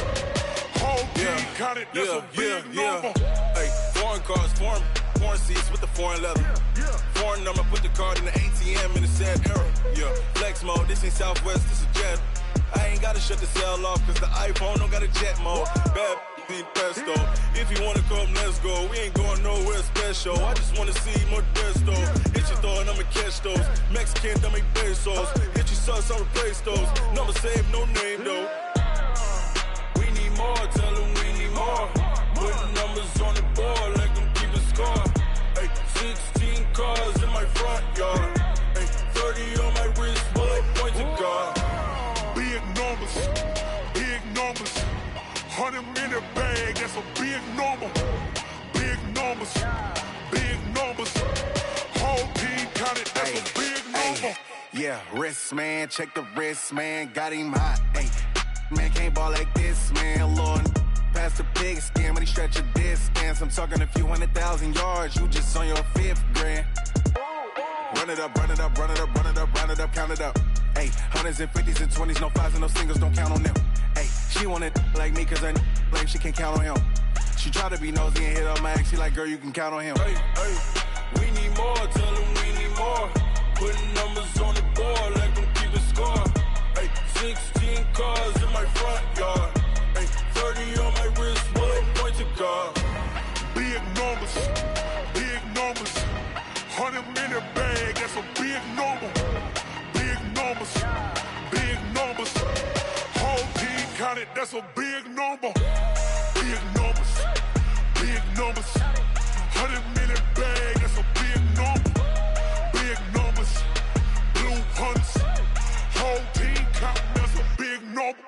Whole team counted, that's a big number. Hey, foreign cars, foreign seats with the foreign leather. Foreign number, put the card in the ATM in the sad era. Yeah, flex mode, this ain't Southwest, this is Jet. I ain't gotta shut the cell off, cause the iPhone don't got a jet mode. Bad need pesto. If you wanna come, let's go. We ain't going nowhere special. I just wanna see more desto. Hit your throw and I'ma catch those. Mexican, don't make pesos. Hit your sauce, I'll replace those. Number save, no name though. We need more, tell them we need more. Putting numbers on the board, like them keep a score. Hey, 16 cars in my front yard. Hey, 30 on my wrist, bullet point to God. Big numbers, big numbers. 100-minute bag, that's a big number. Big numbers, big numbers. Whole team counted, that's a big number. Yeah, wrist man, check the wrist man, got him hot. Hey, man can't ball like this, man. Lord, past the pig skin when he stretch a distance. I'm talking a few 100,000 yards, you just on your 5th grand. Run it up, run it up, run it up, run it up, run it up, count it up. Hey, hundreds and 50s and 20s, no 5s and no singles, don't count on them. Hey, she want it like me, cause I like she can't count on him. She try to be nosy and hit up my ex, she like, girl, you can count on him. Hey, hey, we need more, tell them we need more. Putting numbers on the board, like them keep a score. Hey, 16 cars in my front yard. Hey, 30 on my wrist, bullet point to God. Big numbers, big numbers. 100-minute bag, that's a big number. Big numbers, big numbers. Whole team counted, that's a big number. Big numbers, big numbers. 100-minute bag, that's a big number. Big numbers, blue hunts. Whole team counting, that's a big number.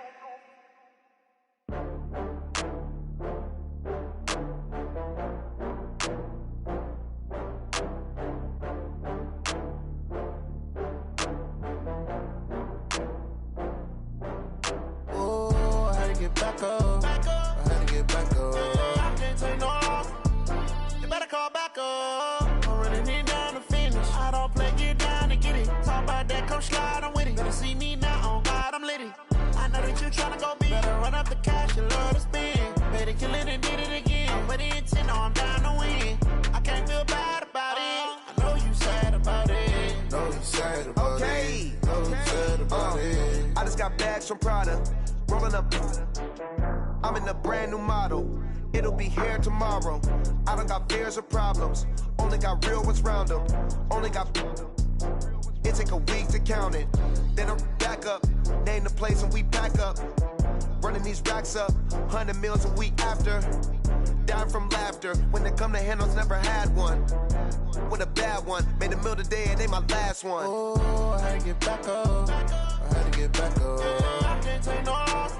Get back up. I had to get back up. I can't take no loss. You better call back up. I'm running it down the field. come slide, I'm with it. Better see me now, on God, I'm litty. I know that you tryna go big. Better run up the cash, you love to spend. Better kill it and did it again. But the intent, no, I'm down to win. I can't feel bad about it. I know you sad about it. Know you sad about it. Know you sad about it. I just got bags from Prada. Rolling up. I'm in a brand new model. It'll be here tomorrow. I don't got fears or problems. Only got real ones round them. Only got. It take a week to count it. Then I'm back up. Name the place and we pack up. Running these racks up. 100 meals a week after. Down from laughter. When they come to handles, never had one. With a bad one. Made a meal today and they my last one. Oh, I had to get back up. I had to get back up. I can't take no loss.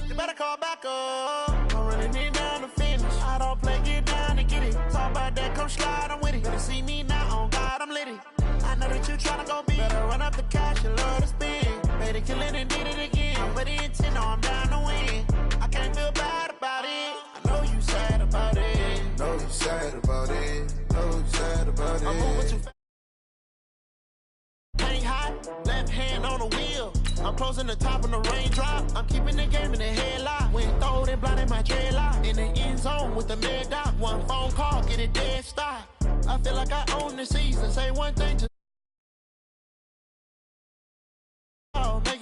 You better call back up. I'm running it down to finish. I don't play, get down and get it. Talk about that, come slide, I'm with it. Better see me now, on God, I'm litty. I know that you tryna go big. Better run up the cash, you love to spend. Better kill it and did it again. But the intent, no, I'm down to win. I can't feel bad about it. I know you sad about it. Know you sad about it. Know you sad about it. I'm moving too fast. Ain't hot, left hand on the wheel. I'm closing the top on the raindrop. I'm keeping the game in the headlock. When throw it blind in my dreadlock. In the end zone with the mad dot. One phone call, get it dead stop. I feel like I own the season. Say one thing to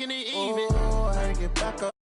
making it even. Oh, I had to get back up.